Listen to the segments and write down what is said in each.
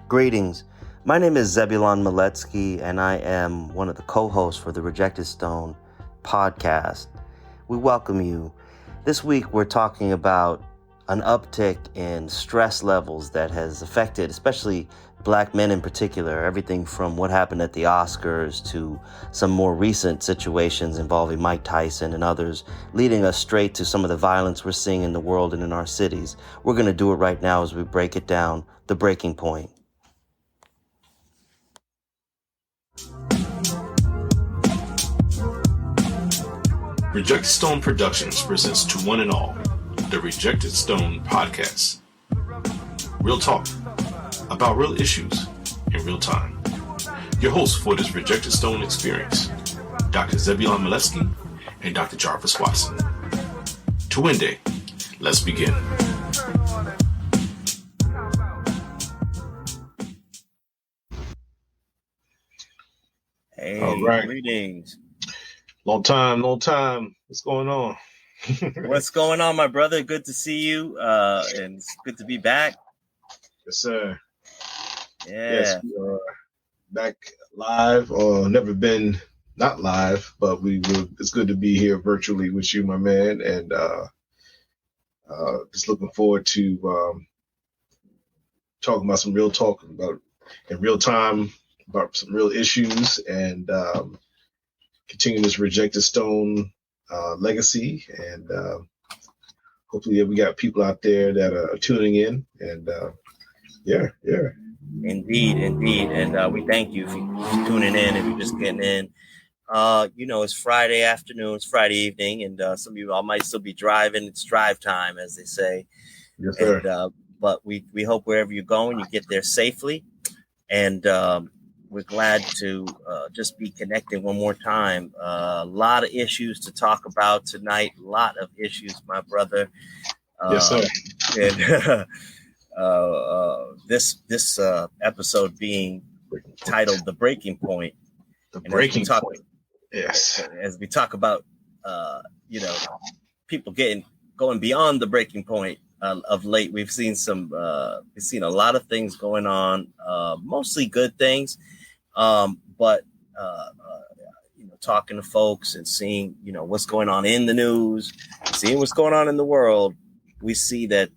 Greetings. My name is Zebulon Miletsky, and I am one of the co-hosts for the Rejected Stone podcast. We welcome you. This week, we're talking about an uptick in stress levels that has affected, especially Black men in particular, everything from what happened at the Oscars to some more recent situations involving Mike Tyson and others, leading us straight to some of the violence we're seeing in the world and in our cities. We're going to do it right now as we break it down, the breaking point. Rejected Stone Productions presents To One and All, the Rejected Stone podcast. Real talk about real issues in real time. Your hosts for this Rejected Stone experience, Dr. Zebulon Miletsky and Dr. Jarvis Watson. To win day, let's begin. Hey, all right. Greetings. Long time. What's going on? What's going on, my brother? Good to see you, and it's good to be back. Yes, sir. Yeah. Yes, we are back live, or never been not live, but it's good to be here virtually with you, my man, and just looking forward to talking about some real talk about in real time about some real issues and continuing this Rejected Stone legacy, and hopefully we got people out there that are tuning in, and yeah. Indeed. And we thank you for tuning in if you're just getting in. It's Friday afternoon, it's Friday evening, and some of you all might still be driving. It's drive time, as they say. Yes, sir. And, but we hope wherever you're going, you get there safely. And we're glad to just be connecting one more time. A lot of issues to talk about tonight. A lot of issues, my brother. Yes, sir. And this episode being titled "The Breaking Point." The breaking point. Yes. As we talk about, people going beyond the breaking point of late. We've seen a lot of things going on, mostly good things. But talking to folks and seeing, what's going on in the news, seeing what's going on in the world, we see that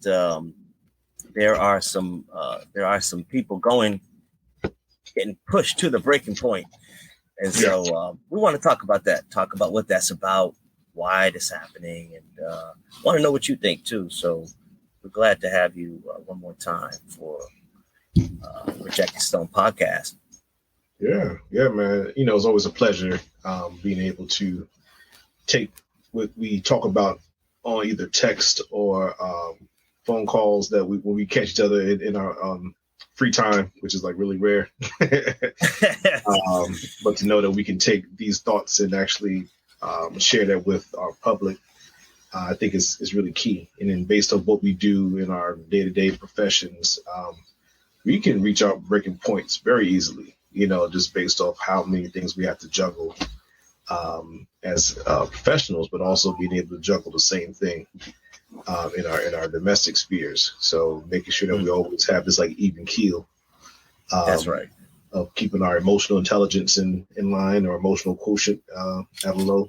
there are some people getting pushed to the breaking point. And so we want to talk about that, talk about what that's about, why it is happening, and want to know what you think too. So we're glad to have you one more time for Rejected Stone podcast. Yeah, man. It's always a pleasure being able to take what we talk about on either text or phone calls that when we catch each other in our free time, which is like really rare. But to know that we can take these thoughts and actually share that with our public, I think is really key. And then based on what we do in our day-to-day professions, we can reach our breaking points very easily, just based off how many things we have to juggle as professionals, but also being able to juggle the same thing in our domestic spheres. So making sure that we always have this like even keel. That's right. Of keeping our emotional intelligence in line, or emotional quotient at a low.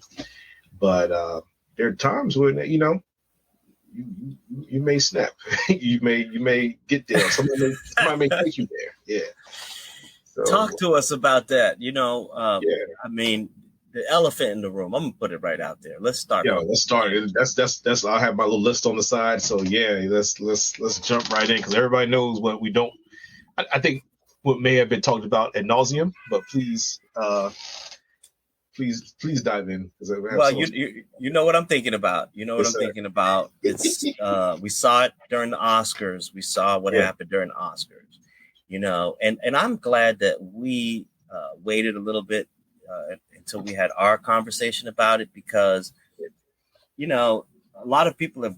But there are times when you may snap, you may get there. Somebody may take you there. Yeah. So, talk to us about that. Yeah. I mean, the elephant in the room. I'm gonna put it right out there. Let's start. Let's start. That's. I have my little list on the side. So yeah, let's jump right in, because everybody knows what we don't. I think what may have been talked about ad nauseum, but please dive in. Well, you know what I'm thinking about. Thinking about. It's we saw it during the Oscars. We saw what happened during the Oscars. And I'm glad that we waited a little bit until we had our conversation about it, because a lot of people have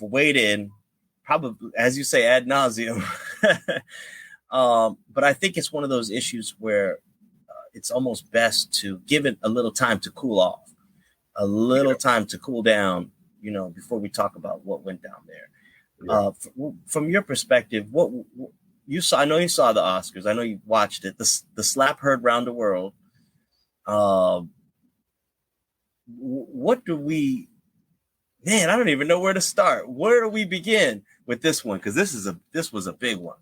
weighed probably, as you say, ad nauseum. But I think it's one of those issues where it's almost best to give it a little time to cool off, time to cool down, before we talk about what went down there. From your perspective, I know you saw the Oscars. I know you watched it. The slap heard round the world. What do we? Man, I don't even know where to start. Where do we begin with this one? Because this was a big one.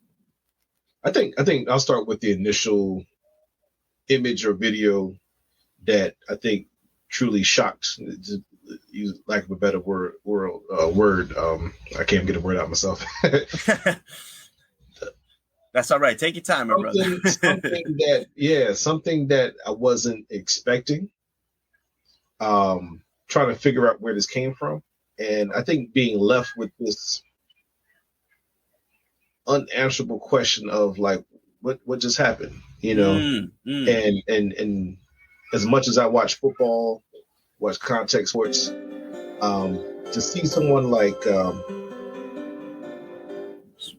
I think I'll start with the initial image or video that I think truly shocked. Use lack of a better word. I can't get a word out myself. That's all right. Take your time, my brother. Something that I wasn't expecting. Trying to figure out where this came from, and I think being left with this unanswerable question of like, what just happened, and as much as I watch football, watch contact sports, to see someone like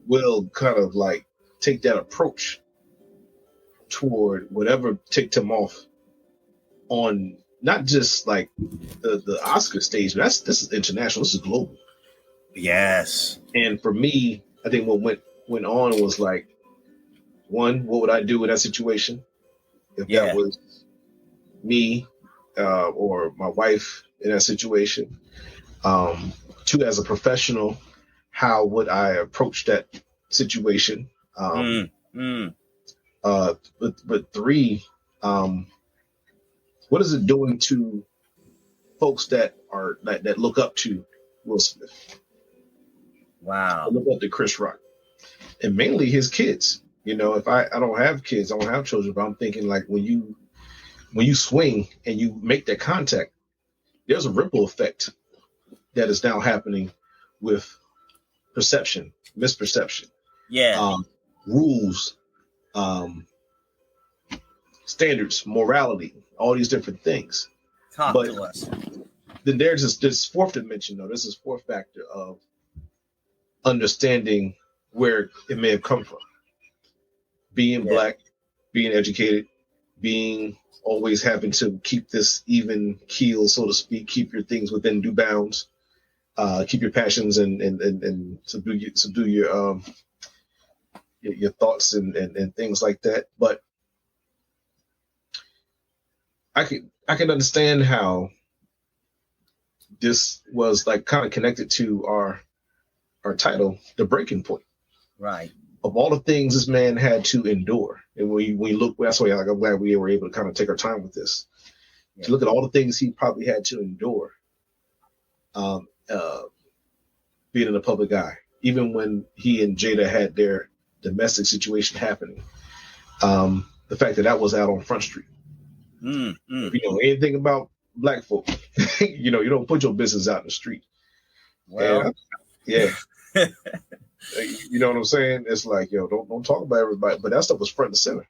Will kind of like take that approach toward whatever ticked him off on not just like the Oscar stage, but this is international, this is global. Yes. And for me, I think what went on was like, one, what would I do in that situation if that was me or my wife in that situation? Two, as a professional, how would I approach that situation? But three, what is it doing to folks that look up to Will Smith? Wow. Look up to Chris Rock, and mainly his kids. If I don't have kids, I don't have children, but I'm thinking like when you swing and you make that contact, there's a ripple effect that is now happening with perception, misperception, rules, standards, morality, all these different things. Talk to us. Then there's this fourth dimension, though. This is fourth factor of understanding where it may have come from. Being black, being educated, being always having to keep this even keel, so to speak, keep your things within due bounds, keep your passions and subdue your thoughts and things like that. But I can understand how this was like kind of connected to our title, The Breaking Point. Right. Of all the things this man had to endure. And when you look, that's why I'm glad we were able to kind of take our time with this. To look at all the things he probably had to endure, being in the public eye, even when he and Jada had their domestic situation happening. The fact that was out on Front Street. If you know anything about black folk, you don't put your business out in the street. Well, yeah. You know what I'm saying? It's like, don't talk about everybody, but that stuff was front and center.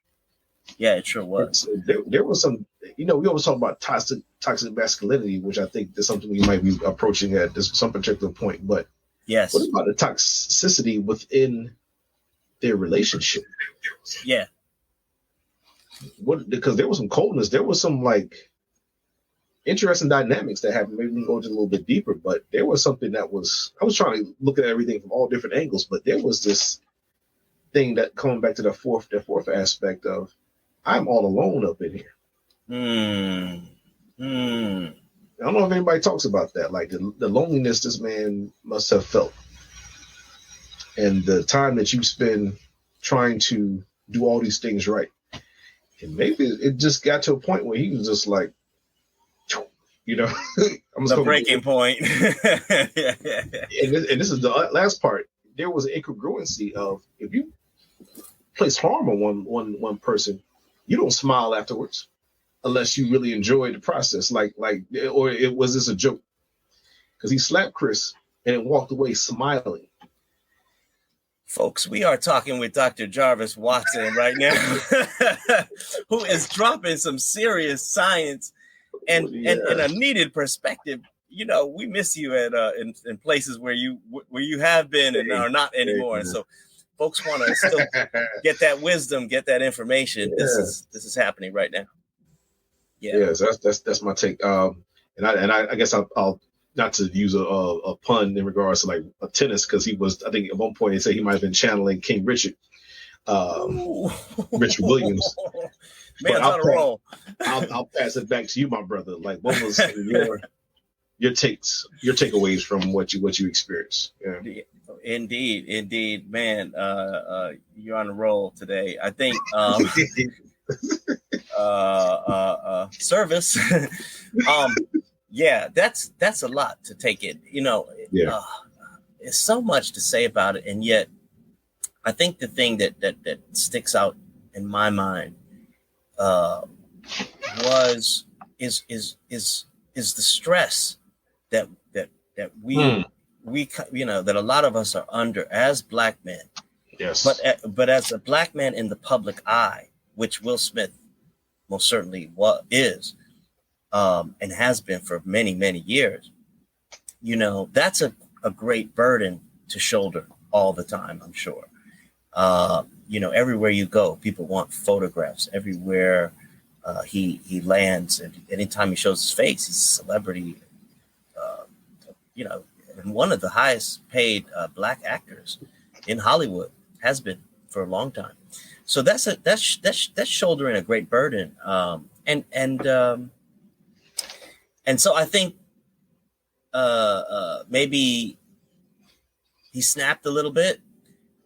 Yeah, it sure was. So there was some, we always talk about toxic masculinity, which I think is something we might be approaching at some particular point. But yes, what about the toxicity within their relationship? Yeah. Because there was some coldness, there was some like interesting dynamics that happened. Maybe we can go just a little bit deeper, but there was something I was trying to look at everything from all different angles, but there was this thing that coming back to the fourth aspect of I'm all alone up in here. I don't know if anybody talks about that, like the loneliness this man must have felt and the time that you spend trying to do all these things right. And maybe it just got to a point where he was just like, I'm the breaking point. And this is the last part. There was an incongruency of if you place harm on one person, you don't smile afterwards unless you really enjoyed the process. Was this a joke? Because he slapped Chris and walked away smiling. Folks, we are talking with Dr. Jarvis Watson right now, who is dropping some serious science and a needed perspective. We miss you at in places where you have been and are not anymore. And so folks want to still get that wisdom, get that information. Yeah. This is happening right now. Yeah. Yes, that's my take. And I guess I'll not to use a pun in regards to like a tennis, because he was, I think at one point they said he might have been channeling King Richard. um, Richard Williams. Man's on a roll. I'll pass it back to you, my brother. Like, what was your takeaways from what you experienced? Yeah. Indeed, man. You're on a roll today. I think service. Yeah, that's a lot to take in. There's so much to say about it, and yet I think the thing that sticks out in my mind is the stress that we that a lot of us are under as Black men. Yes. But as a Black man in the public eye, which Will Smith most certainly is, and has been for many, many years, that's a great burden to shoulder all the time, I'm sure. Everywhere you go, people want photographs. Everywhere he lands, and anytime he shows his face, he's a celebrity. And one of the highest paid Black actors in Hollywood, has been for a long time. So that's shouldering a great burden. And so I think maybe he snapped a little bit.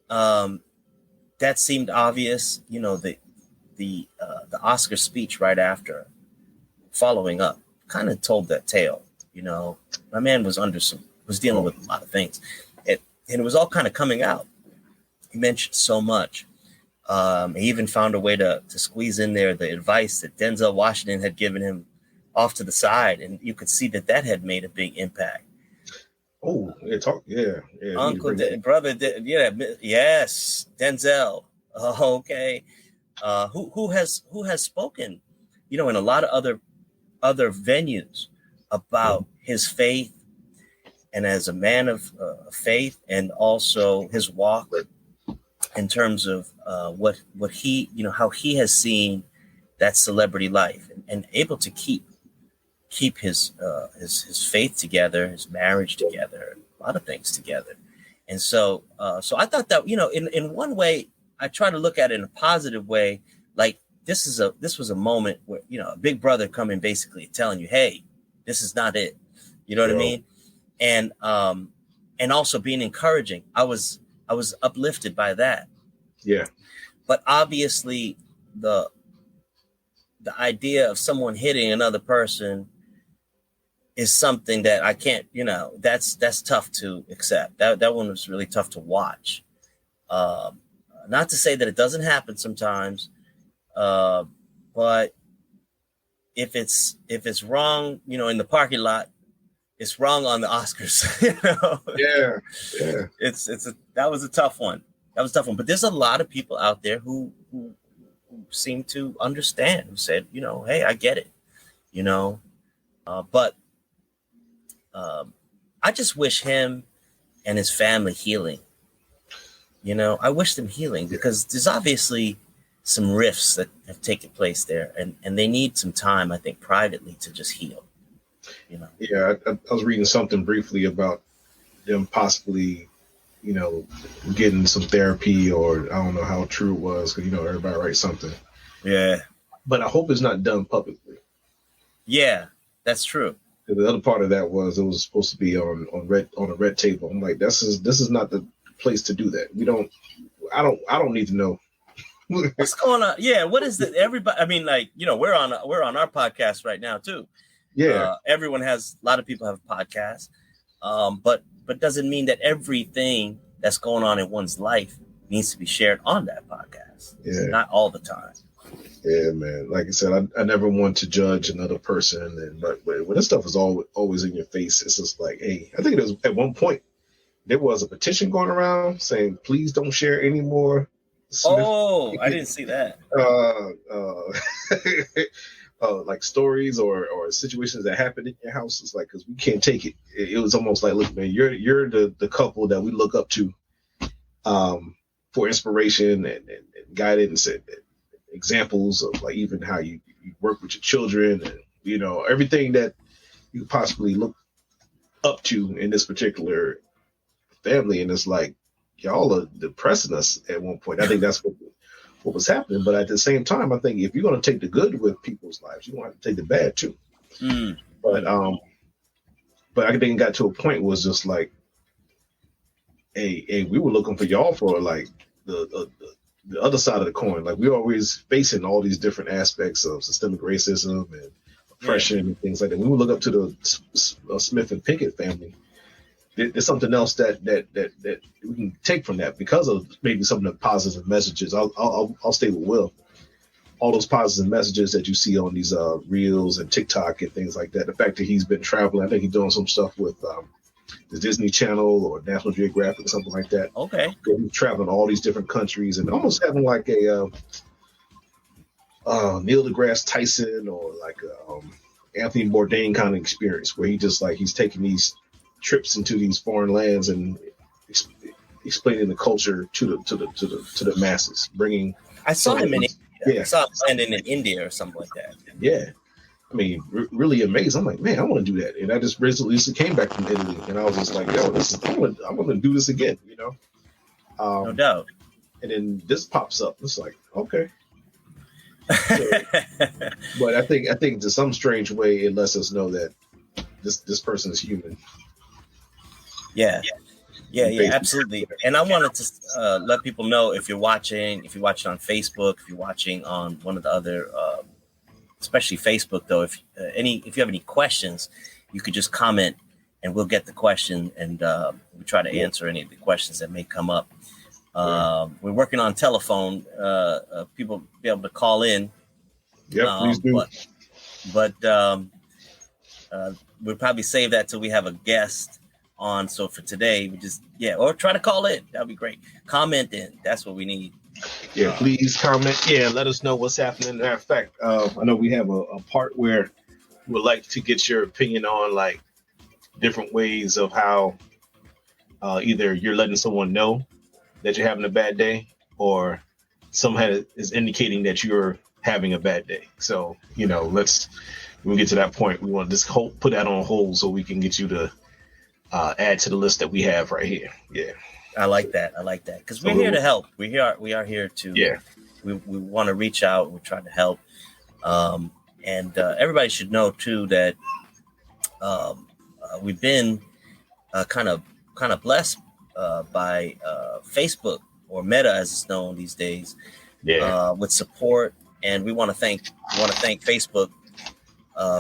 That seemed obvious. The Oscar speech right after, following up, kind of told that tale. My man was dealing with a lot of things, and it was all kind of coming out. He mentioned so much. He even found a way to squeeze in there the advice that Denzel Washington had given him off to the side, and you could see that had made a big impact. Oh, Uncle, brother, yes, Denzel. Oh, okay. Who has spoken, in a lot of other venues about his faith, and as a man of faith, and also his walk in terms of what he, how he has seen that celebrity life, and able to keep his faith together, his marriage together, a lot of things together. And so I thought that, in one way, I try to look at it in a positive way. Like this was a moment where, a big brother coming basically telling you, hey, this is not it. You know what I mean? And also being encouraging. I was uplifted by that. Yeah. But obviously the idea of someone hitting another person is something that I can't, that's tough to accept. That one was really tough to watch. Not to say that it doesn't happen sometimes, but if it's wrong, in the parking lot, it's wrong on the Oscars. Yeah. That was a tough one. But there's a lot of people out there who seem to understand, who said, hey, I get it, but I just wish him and his family healing. I wish them healing, because there's obviously some rifts that have taken place there, and they need some time, I think, privately to just heal. Yeah, I was reading something briefly about them possibly, getting some therapy, or I don't know how true it was, because everybody writes something. Yeah, but I hope it's not done publicly. Yeah, that's true. The other part of that was it was supposed to be on a red table. I'm like, this is not the place to do that. I don't need to know what's going on. Yeah, what is it? Everybody, I mean, we're on our podcast right now too. Yeah, a lot of people have podcasts, but doesn't mean that everything that's going on in one's life needs to be shared on that podcast. Yeah, not all the time. Yeah, man. Like I said, I never want to judge another person, but when this stuff is always in your face, it's just like, hey, I think it was at one point there was a petition going around saying, please don't share any more Smith. Oh, I didn't see that. Like stories or situations that happened in your house. It's like, because we can't take it. It was almost like, look, man, you're the couple that we look up to for inspiration and guidance and examples of, like, even how you work with your children and everything that you possibly look up to in this particular family. And it's like, y'all are depressing us at one point. I think that's what was happening. But at the same time, I think if you're going to take the good with people's lives, you're going to have to take the bad too. But I think it got to a point where it was just like, hey, we were looking for y'all for like the other side of the coin. Like we're always facing all these different aspects of systemic racism and oppression and things like that. We would look up to the Smith and Pickett family. There's something else that we can take from that because of maybe some of the positive messages. I'll stay with Will. All those positive messages that you see on these reels and TikTok and things like that. The fact that he's been traveling, I think he's doing some stuff with the Disney Channel or National Geographic or something like that. Okay. He's traveling all these different countries and almost having like a Neil deGrasse Tyson or like a Anthony Bourdain kind of experience where he's taking these trips into these foreign lands and explaining the culture to the masses, bringing. I saw him in India. I saw him landing in India or something like that. Yeah, I mean, really amazing. I'm like, man, I want to do that. And I just recently came back from Italy, and I was just like, yo, I'm going to do this again. You know, no doubt. And then this pops up. It's like, okay. So, but I think to some strange way, it lets us know that this person is human. Yeah, absolutely. And I wanted to let people know if you're watching on Facebook, if you're watching on one of the other, especially Facebook, though, if you have any questions, you could just comment and we'll get the question and we try to answer any of the questions that may come up. We're working on telephone. People be able to call in. Yeah, please do. But we'll probably save that till we have a guest on. So for today, or try to call in. That'd be great. Comment in. That's what we need. Yeah, please comment. Yeah, let us know what's happening. Matter of fact, I know we have a part where we would like to get your opinion on like different ways of how either you're letting someone know that you're having a bad day or someone is indicating that you're having a bad day. So, when we get to that point, we want to just put that on hold so we can get you to add to the list that we have right here. Yeah. I like that. Because we're here to help. We are here to, we want to reach out. We're trying to help. And everybody should know too, that we've been kind of blessed by Facebook, or Meta as it's known these days, with support. And we want to thank Facebook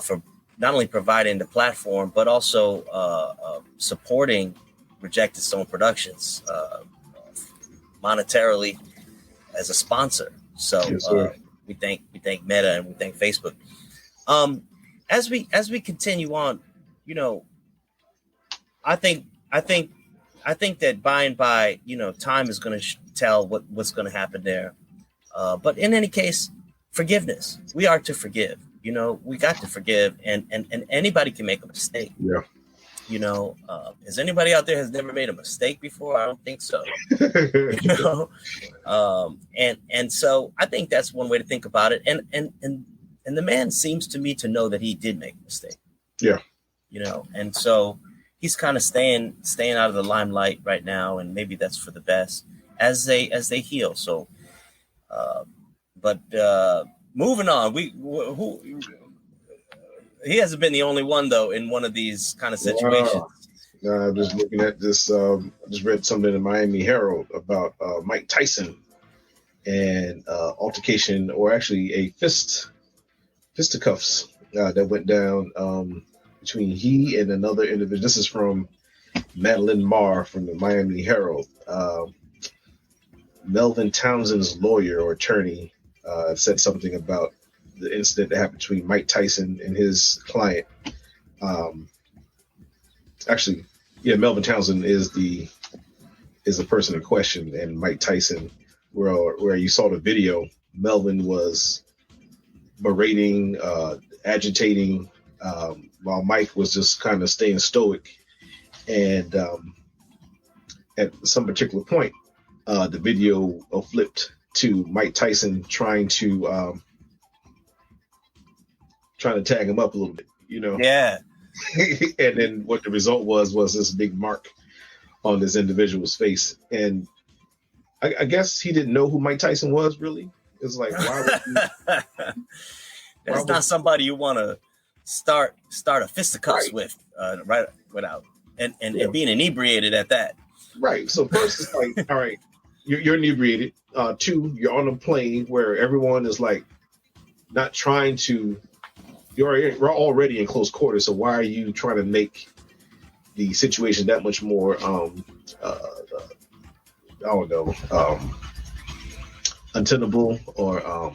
for not only providing the platform, but also supporting Rejected Stone Productions monetarily as a sponsor. So we thank Meta and we thank Facebook. As we continue on, I think that by and by, time is going to tell what's going to happen there. But in any case, forgiveness. We are to forgive. We got to forgive, and anybody can make a mistake. Yeah. Has anybody out there has never made a mistake before? I don't think so. And so I think that's one way to think about it. And the man seems to me to know that he did make a mistake. Yeah. And so he's kind of staying out of the limelight right now, and maybe that's for the best as they heal. So, but moving on, he hasn't been the only one though in one of these kind of situations. I'm just looking at this. I just read something in the Miami Herald about Mike Tyson and altercation, or actually a fisticuffs that went down between he and another individual. This is from Madeline Marr from the Miami Herald. Melvin Townsend's lawyer or attorney said something about the incident that happened between Mike Tyson and his client. Melvin Townsend is the person in question, and Mike Tyson, where you saw the video, Melvin was berating, agitating, while Mike was just kind of staying stoic. And at some particular point, the video flipped to Mike Tyson trying to tag him up a little bit, Yeah. And then what the result was this big mark on this individual's face. And I guess he didn't know who Mike Tyson was, really. It's like, why would he? That's not somebody you want to start a fisticuffs with, right? Without and being inebriated at that. Right. So first, it's like, all right, you're inebriated. Two, you're on a plane where everyone is like not trying to. We're already in close quarters, so why are you trying to make the situation that much more? I don't know, untenable or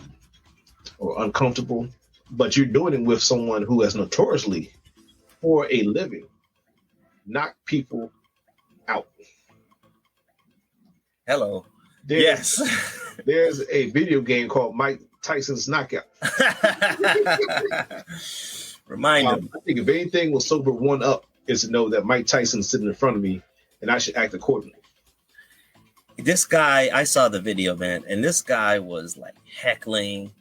uncomfortable, but you're doing it with someone who has notoriously, for a living, knocked people out. Hello. There's a video game called Mike Tyson's Knockout. Remind him. I think if anything will sober one up is to know that Mike Tyson's sitting in front of me and I should act accordingly. This guy, I saw the video, man, and this guy was like heckling.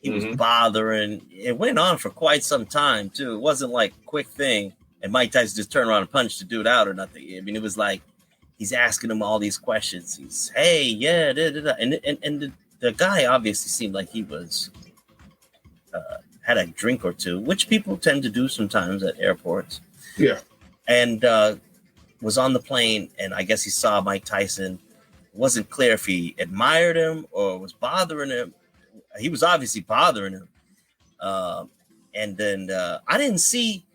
He was bothering. It went on for quite some time, too. It wasn't like a quick thing, and Mike Tyson just turned around and punched the dude out or nothing. I mean, it was like he's asking him all these questions. He's, hey, yeah, and the guy obviously seemed like he was had a drink or two, which people tend to do sometimes at airports. Yeah. And was on the plane, and I guess he saw Mike Tyson. It wasn't clear if he admired him or was bothering him. He was obviously bothering him. And then I didn't see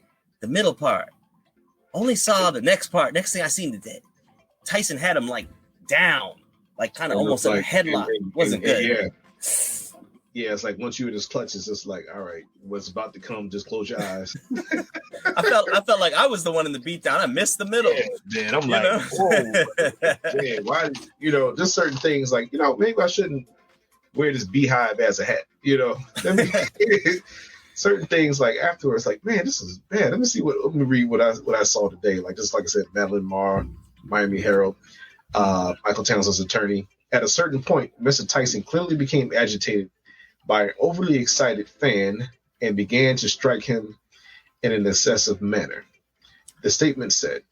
the middle part. Only saw the next part. Next thing I seen today, Tyson had him like down, like kind of almost like a headlock. Wasn't good. Yeah. Yeah, it's like once you're in his clutches, it's like, all right, what's about to come, just close your eyes. I felt like I was the one in the beatdown. I missed the middle. Yeah, man, I'm like, whoa, man, why? Just certain things like, maybe I shouldn't wear this beehive as a hat. Certain things like afterwards, like, man, this is bad. Let me read what I saw today. Like just like I said, Madeline Marr, Miami Herald, Michael Townsend's attorney. At a certain point, Mr. Tyson clearly became agitated by an overly excited fan and began to strike him in an excessive manner. The statement said,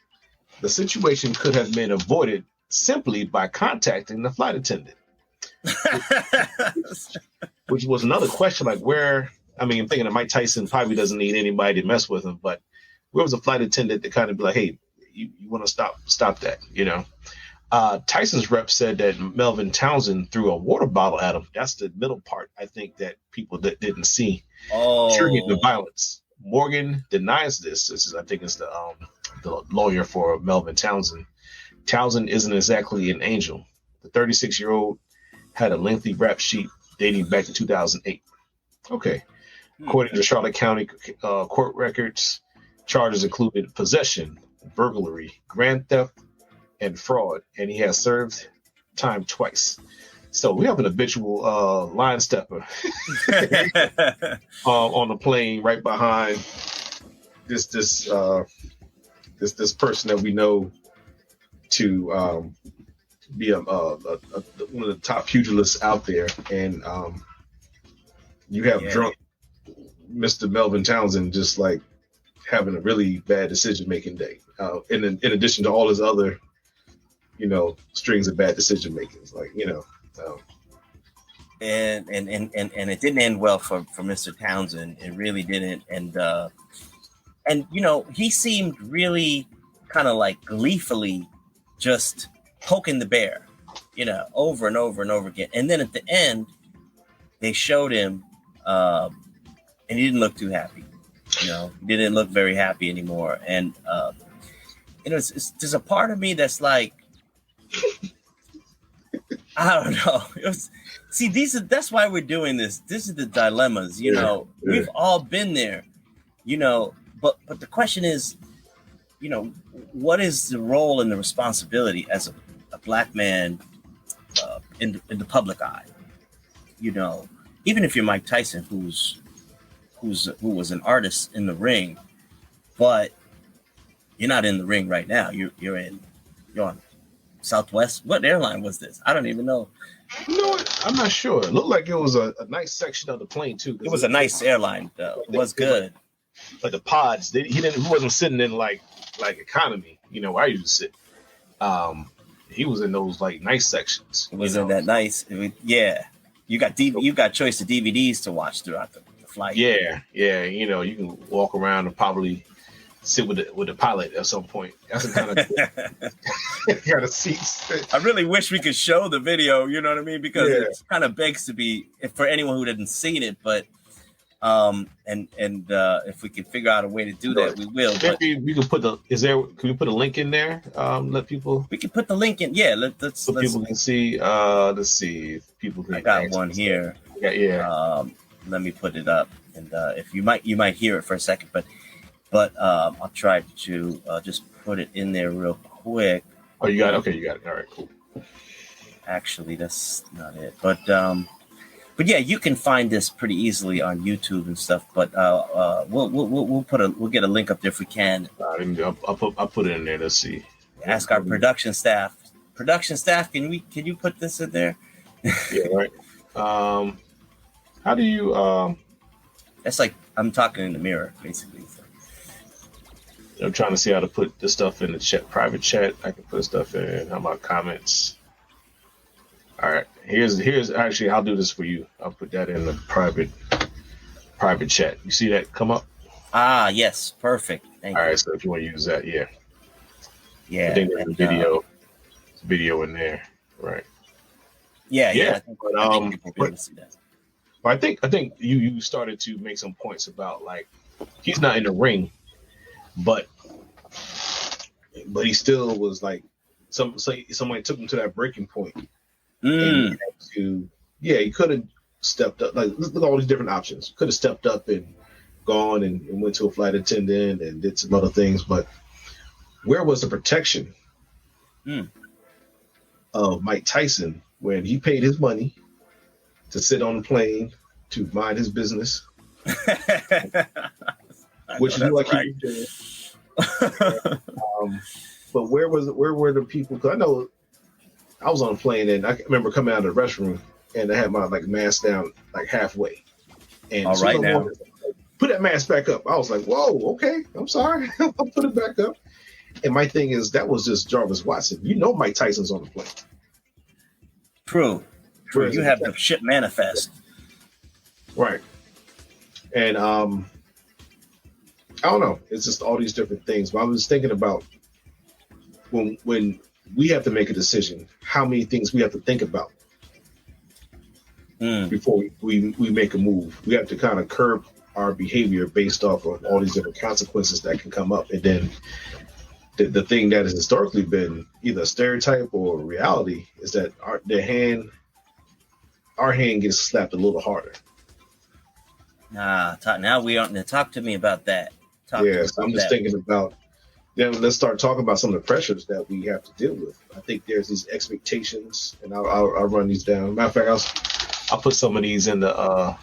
the situation could have been avoided simply by contacting the flight attendant. Which was another question, like I'm thinking that Mike Tyson probably doesn't need anybody to mess with him, but where was a flight attendant to kind of be like, hey, you want to stop that, Tyson's rep said that Melvin Townsend threw a water bottle at him. That's the middle part, I think, that people didn't see. Triggering the violence. Morgan denies this. I think it's the lawyer for Melvin Townsend. Townsend isn't exactly an angel. The 36-year-old had a lengthy rap sheet dating back to 2008. Okay. According to Charlotte County court records, charges included possession, burglary, grand theft, and fraud, and he has served time twice. So we have an habitual line stepper on the plane right behind this person that we know to be one of the top pugilists out there, and you have drunk Mr. Melvin Townsend just like having a really bad decision-making day. In addition to all his other strings of bad decision makings, and it didn't end well for Mr. Townsend. It really didn't. And he seemed really kind of like gleefully just poking the bear, over and over and over again. And then at the end, they showed him, and he didn't look too happy. He didn't look very happy anymore. And there's a part of me that's like, I don't know. That's why we're doing this. This is the dilemmas, We've all been there, but the question is, what is the role and the responsibility as a black man in the public eye? Even if you're Mike Tyson, who was an artist in the ring, but you're not in the ring right now. You're on Southwest. What airline was this? I don't even know. I'm not sure. It looked like it was a nice section of the plane too. It was a nice airline though. It was good. Like the pods, he wasn't sitting in like economy. Where I used to sit. he was in those like nice sections. It was in that nice. Yeah. You got choice of DVDs to watch throughout the flight. Yeah. You know, you can walk around and probably sit with the pilot at some point. That's the kind of seats. I really wish we could show the video. You know what I mean? Because it kind of begs to be for anyone who didn't see it. But if we can figure out a way to do that, we will. Maybe we can put can we put a link in there? Let people. We can put the link in. Yeah, let's people can see. Let's see if people can. I got one here. Yeah. Let me put it up, and if you might hear it for a second, but I'll try to just put it in there real quick. Oh, you got it. Okay, you got it. All right, cool. Actually, that's not it. But yeah, you can find this pretty easily on YouTube and stuff. But we'll get a link up there if we can. I'll put it in there. Let's see. Ask our production staff. Production staff, can you put this in there? Yeah, right. How do you? That's like I'm talking in the mirror, basically. So. I'm trying to see how to put the stuff in the chat, private chat. I can put stuff in. How about comments? All right. Here's actually, I'll do this for you. I'll put that in the private chat. You see that come up? Ah, yes. Perfect. Thank you. All right. So if you want to use that, yeah. Yeah. I think there's a video in there. Right. Yeah. I think people will be able to see that. I think you started to make some points about like he's not in the ring, but he still was like somebody took him to that breaking point. And he could have stepped up. Like look at all these different options. Could have stepped up and gone and went to a flight attendant and did some other things, but where was the protection of Mike Tyson when he paid his money to sit on the plane to mind his business, which is like he did. But where were the people? Because I know I was on a plane and I remember coming out of the restroom and I had my like mask down like halfway. And all right now, put that mask back up. I was like, whoa, okay, I'm sorry, I'll put it back up. And my thing is that was just Jarvis Watson. You know, Mike Tyson's on the plane. True. You have the ship manifest. Right. And I don't know. It's just all these different things. But I was thinking about when we have to make a decision, how many things we have to think about before we make a move. We have to kind of curb our behavior based off of all these different consequences that can come up. And then the thing that has historically been either a stereotype or reality is that our hand gets slapped a little harder. Now we aren't. Talk to me about that. So I'm just thinking about. Then let's start talking about some of the pressures that we have to deal with. I think there's these expectations, and I'll run these down. Matter of fact, I'll put some of these in the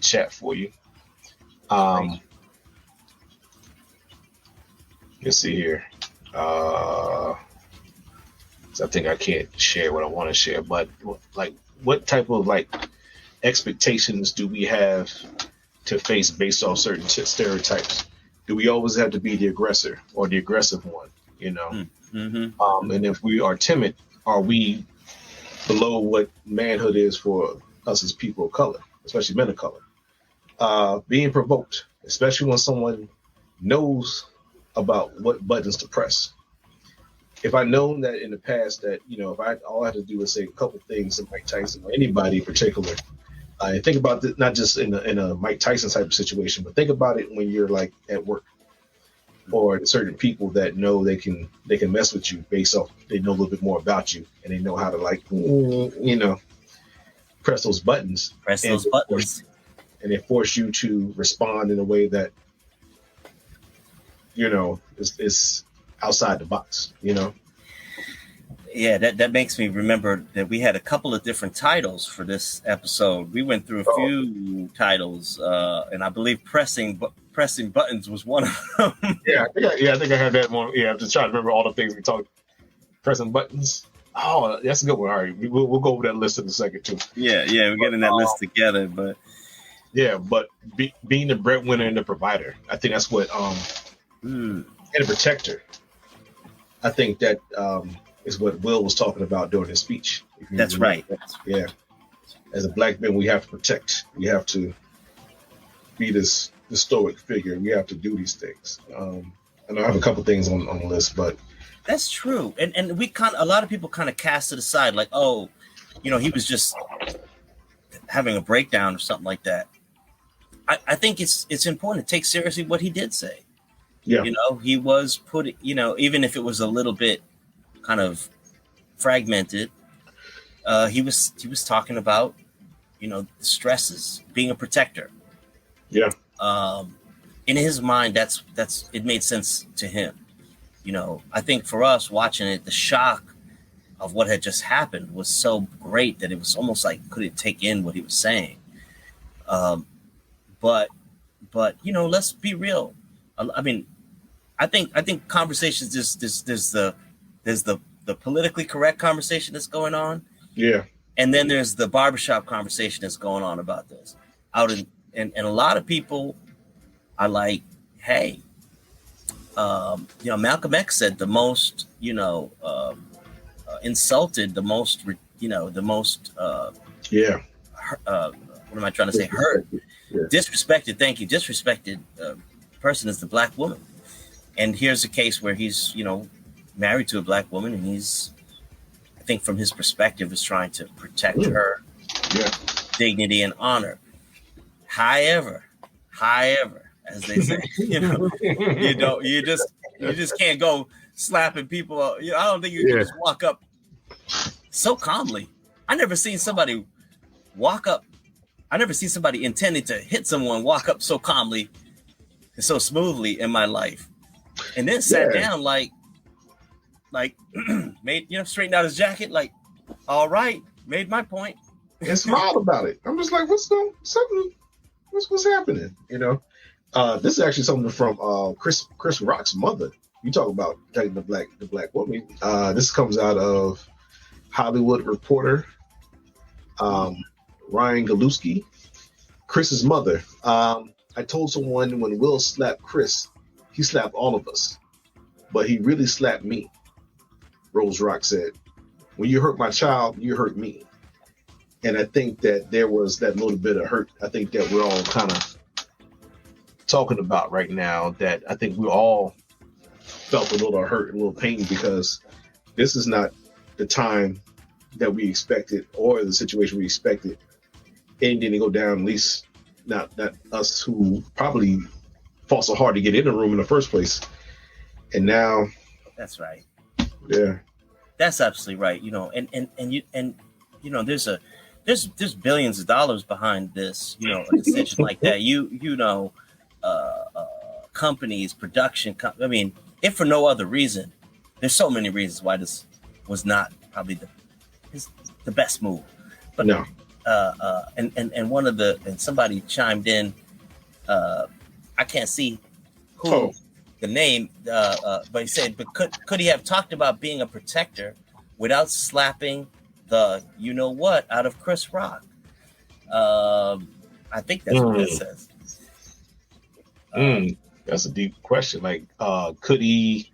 chat for you. Let's see here. So I think I can't share what I want to share, but like, what type of like expectations do we have to face based off certain stereotypes? Do we always have to be the aggressor or the aggressive one? You know, and if we are timid, are we below what manhood is for us as people of color, especially men of color? Being provoked, especially when someone knows about what buttons to press. If I known that in the past that, you know, if all I had to do was say a couple things to Mike Tyson or anybody in particular, I think about this, not just in a Mike Tyson type of situation, but think about it when you're like at work or certain people that know they can mess with you based off, they know a little bit more about you and they know how to like, you know, press those buttons. And they force you to respond in a way that, you know, is outside the box, you know? Yeah, that makes me remember that we had a couple of different titles for this episode. We went through a few titles, and I believe pressing buttons was one of them. I think I had that one. Yeah, I'm just trying to remember all the things we talked. Pressing buttons. Oh, that's a good one. All right, we'll go over that list in a second too. Yeah, we're getting that list together, but being the breadwinner and the provider, I think that's what and a protector. I think that is what Will was talking about during his speech. That's right. Yeah. As a black man, we have to protect. We have to be this stoic figure. We have to do these things. And I have a couple things on the list, but that's true. And we a lot of people kind of cast it aside, like, oh, he was just having a breakdown or something like that. I think it's important to take seriously what he did say. Yeah. He was even if it was a little bit kind of fragmented, he was talking about, the stresses, being a protector. Yeah. In his mind, it made sense to him. I think for us watching it, the shock of what had just happened was so great that it was almost like couldn't take in what he was saying. But let's be real. I mean, I think conversations there's the politically correct conversation that's going on. Yeah. And then there's the barbershop conversation that's going on about this and a lot of people are like, hey, Malcolm X said the most, insulted, the most, the most, what am I trying to say? Hurt, disrespected. Thank you. Disrespected person is the black woman. And here's a case where he's, married to a black woman, and he's, I think from his perspective, is trying to protect her dignity and honor. However, as they say, you just can't go slapping people. I don't think you can just walk up so calmly. I never seen somebody walk up. I never seen somebody intending to hit someone walk up so calmly and so smoothly in my life. And then sat down like made, straightened out his jacket, like, all right, made my point. And smiled about it. I'm just like, what's happening? This is actually something from Chris Rock's mother. You talk about taking the black woman. This comes out of Hollywood Reporter. Ryan Galuski, Chris's mother. I told someone when Will slapped Chris, he slapped all of us, but he really slapped me. Rose Rock said, when you hurt my child, you hurt me. And I think that there was that little bit of hurt. I think that we're all kind of talking about right now, that I think we all felt a little hurt, a little pain, because this is not the time that we expected or the situation we expected anything to go down, at least not us who probably fought so hard to get in the room in the first place. And now that's right. Yeah. That's absolutely right. There's billions of dollars behind this, a decision like that. Companies, production. I mean, if for no other reason, there's so many reasons why this was not probably the best move. But no. And somebody chimed in. I can't see who the name, but he said, but could he have talked about being a protector without slapping the what out of Chris Rock? I think that's what it says. That's a deep question. Like, could he?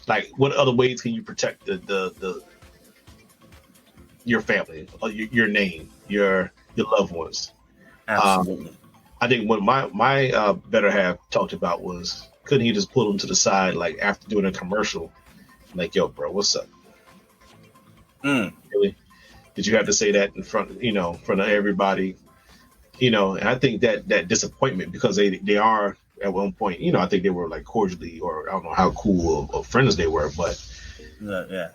Like, what other ways can you protect the your family, your name, your loved ones? Absolutely. I think what my better half talked about was, couldn't he just pull them to the side, like after doing a commercial, like, yo, bro, what's up? Really? Did you have to say that in front of everybody? And I think that disappointment, because they are at one point, I think they were like cordially, or I don't know how cool of friends they were, but they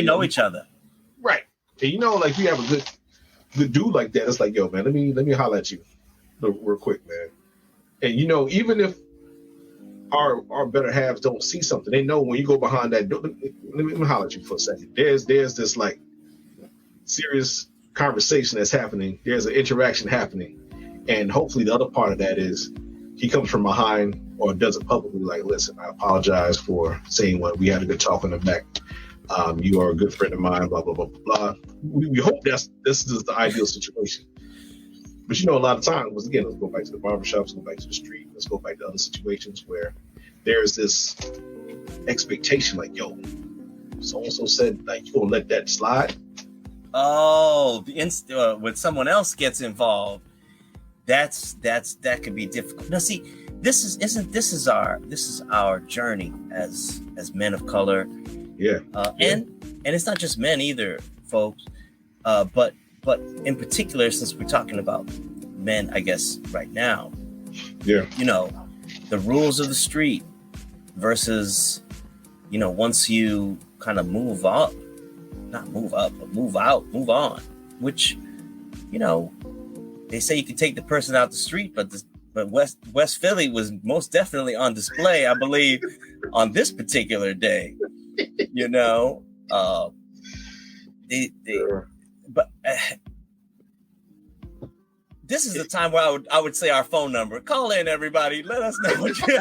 know each other, right? And like, you have a good dude like that, it's like, yo, man, let me holler at you real quick, man. And even if our better halves don't see something, they know when you go behind that door. Let me holler at you for a second. There's this like serious conversation that's happening. There's an interaction happening, and hopefully the other part of that is he comes from behind or does it publicly, like, listen, I apologize for saying what we had a good talk in the back. You are a good friend of mine, blah blah blah blah. We hope this is the ideal situation. But a lot of times, again, let's go back to the barbershop, let's go back to the street, let's go back to other situations where there's this expectation like, yo, so-and-so said, like, you gonna let that slide? Oh, when someone else gets involved, that could be difficult. Now, see, this is our journey as men of color. Yeah. And it's not just men either, folks. But in particular, since we're talking about men, I guess right now. Yeah. You know, the rules of the street versus, you know, once you kind of move up, not move up, but move out, move on, which, you know, they say you can take the person out the street, but West Philly was most definitely on display, I believe, on this particular day. You know, but this is the time where I would say our phone number. Call in, everybody. Let us know what you.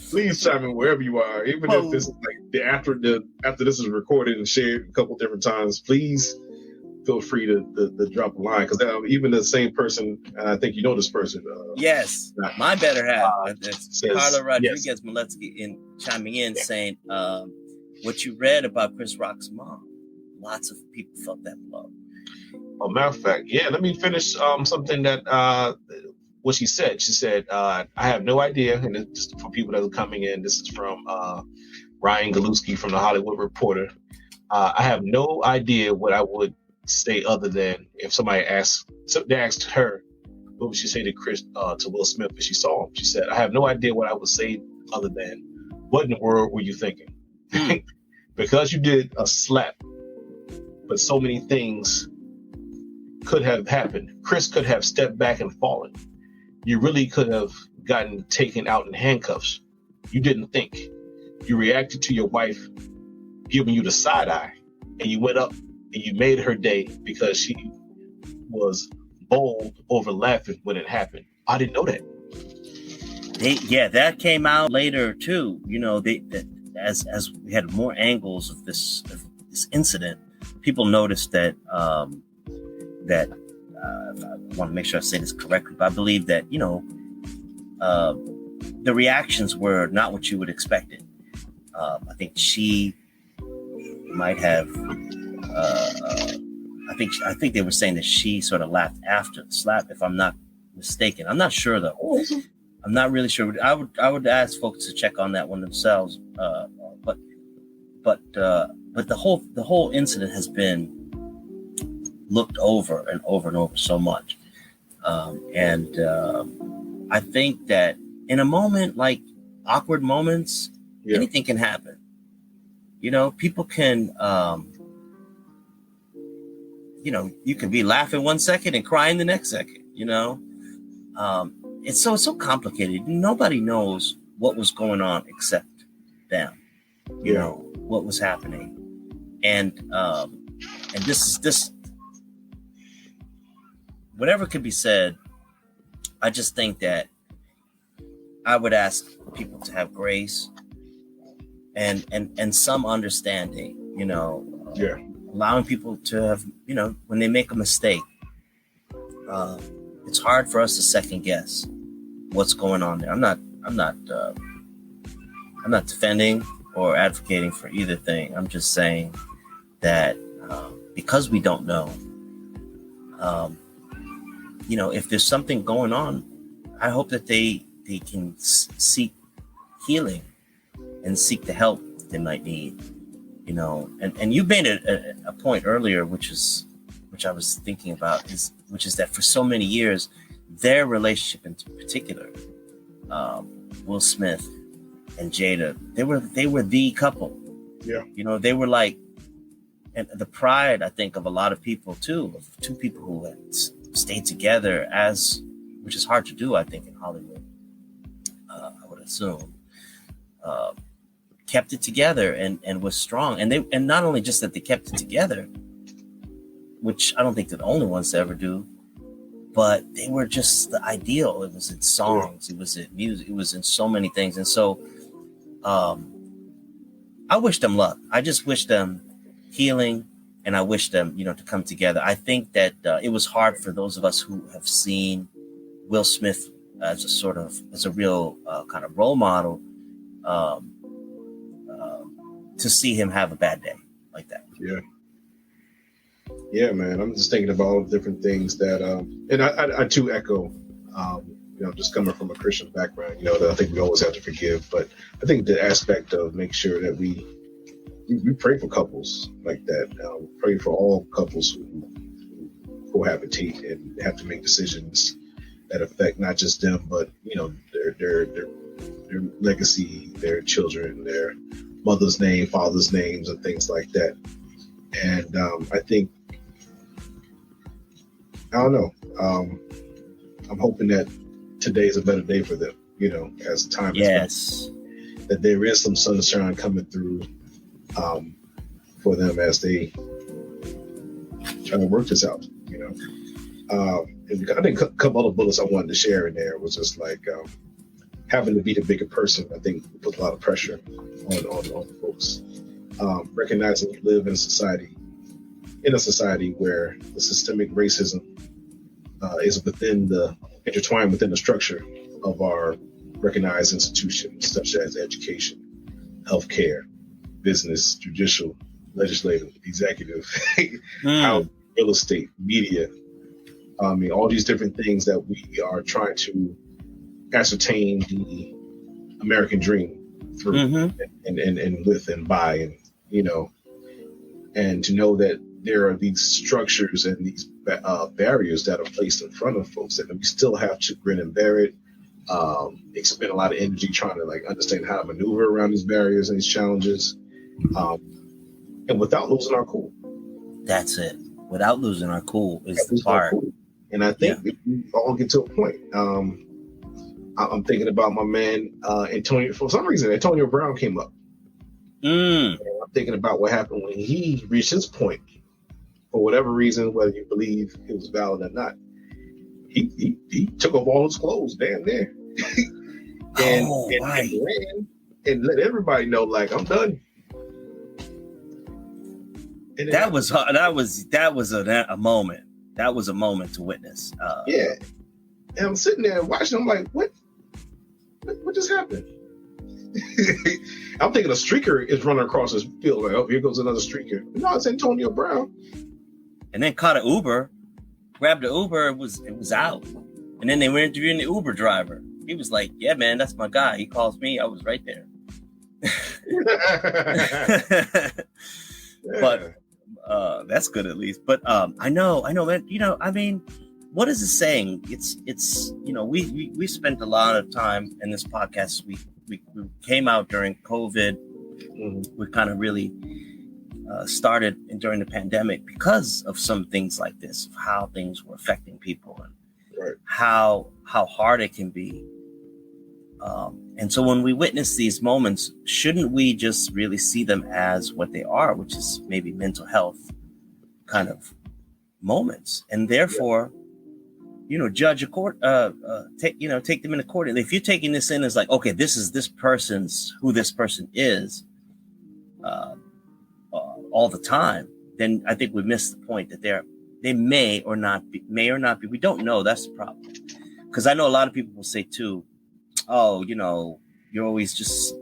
Please chime in wherever you are, even if this is like after this is recorded and shared a couple different times. Please feel free to drop a line, because even the same person, and I think you know this person. Yes, my better half. It's says, Carla Rodriguez Miletsky chiming in saying, what you read about Chris Rock's mom, lots of people felt that love. Oh, matter of fact, yeah. Let me finish something that what she said. She said, I have no idea, and it's just for people that are coming in. This is from Ryan Galuski from the Hollywood Reporter. I have no idea what I would say other than if somebody asked her, what would she say to Will Smith if she saw him? She said, I have no idea what I would say other than, what in the world were you thinking? Because you did a slap, but so many things could have happened. Chris could have stepped back and fallen. You really could have gotten taken out in handcuffs. You didn't think. You reacted to your wife giving you the side eye, and you went up and you made her day because she was bold over laughing when it happened. I didn't know that. That came out later too. You know, as we had more angles of this incident, people noticed that I want to make sure I say this correctly, but I believe that, you know, the reactions were not what you would expect it. I think she might have. I think they were saying that she sort of laughed after the slap, if I'm not mistaken. I'm not sure though. I'm not really sure. I would ask folks to check on that one themselves. But the whole incident has been looked over and over and over so much, and I think that in a moment like awkward moments, anything can happen. You know, people can. You know, you can be laughing 1 second and crying the next second. You know, it's so complicated. Nobody knows what was going on except them. You know what was happening, and this whatever could be said. I just think that I would ask people to have grace and some understanding. You know, allowing people to have, you know, when they make a mistake, it's hard for us to second guess what's going on there. I'm not defending or advocating for either thing. I'm just saying that because we don't know, you know, if there's something going on, I hope that they can seek healing and seek the help they might need. You know, and you made a point earlier, which I was thinking about, which is that for so many years, their relationship in particular, Will Smith and Jada, they were the couple. Yeah. You know, they were like, and the pride, I think, of a lot of people too, of two people who had stayed together, which is hard to do, I think, in Hollywood. I would assume. Kept it together and was strong, and not only just that they kept it together, which I don't think they're the only ones to ever do, but they were just the ideal. It was in songs, it was in music, it was in so many things, and so I wish them luck. I just wish them healing, and I wish them, you know, to come together. I think that it was hard for those of us who have seen Will Smith as a real kind of role model to see him have a bad day like that. Yeah, man. I'm just thinking about all the different things that, and I too echo, just coming from a Christian background, that I think we always have to forgive. But I think the aspect of make sure that we pray for couples like that. Pray for all couples who cohabitate and have to make decisions that affect not just them, but their legacy, their children, their mother's name, father's names, and things like that. And I think, I don't know. I'm hoping that today is a better day for them. As time is going, that there is some sunshine coming through for them as they try to work this out. And I think a couple other bullets I wanted to share in there was just like having to be the bigger person. I think puts a lot of pressure on folks. Recognizing we live in a society where the systemic racism is intertwined within the structure of our recognized institutions, such as education, healthcare, business, judicial, legislative, executive, housing, real estate, media. I mean, all these different things that we are trying to ascertain the American dream through and with and by, and to know that there are these structures and these barriers that are placed in front of folks, and we still have to grin and bear it. Expend a lot of energy trying to understand how to maneuver around these barriers and these challenges, and without losing our cool. That's it. Without losing our cool is the part. Cool. And I think if we all get to a point, I'm thinking about my man Antonio. For some reason, Antonio Brown came up. I'm thinking about what happened when he reached his point. For whatever reason, whether you believe it was valid or not, he took off all his clothes, damn near, and ran and let everybody know, I'm done. And that was a moment. That was a moment to witness. And I'm sitting there watching. I'm like, what just happened? I'm thinking a streaker is running across this field. Like, oh, here goes another streaker. No, it's Antonio Brown. And then caught an Uber, grabbed the Uber, it was out. And then they were interviewing the Uber driver. He was like, yeah, man, that's my guy. He calls me. I was right there. But that's good at least. But I know, man, I mean, what is it saying? It's we spent a lot of time in this podcast. We came out during COVID. We kind of really started during the pandemic because of some things like this, of how things were affecting people and how hard it can be. And so when we witness these moments, shouldn't we just really see them as what they are, which is maybe mental health kind of moments, and therefore, judge a court, take them in accordingly. If you're taking this in as like, okay, this is who this person is, all the time, then I think we miss the point that they may or not be. We don't know. That's the problem. Because I know a lot of people will say too, oh, you're always just.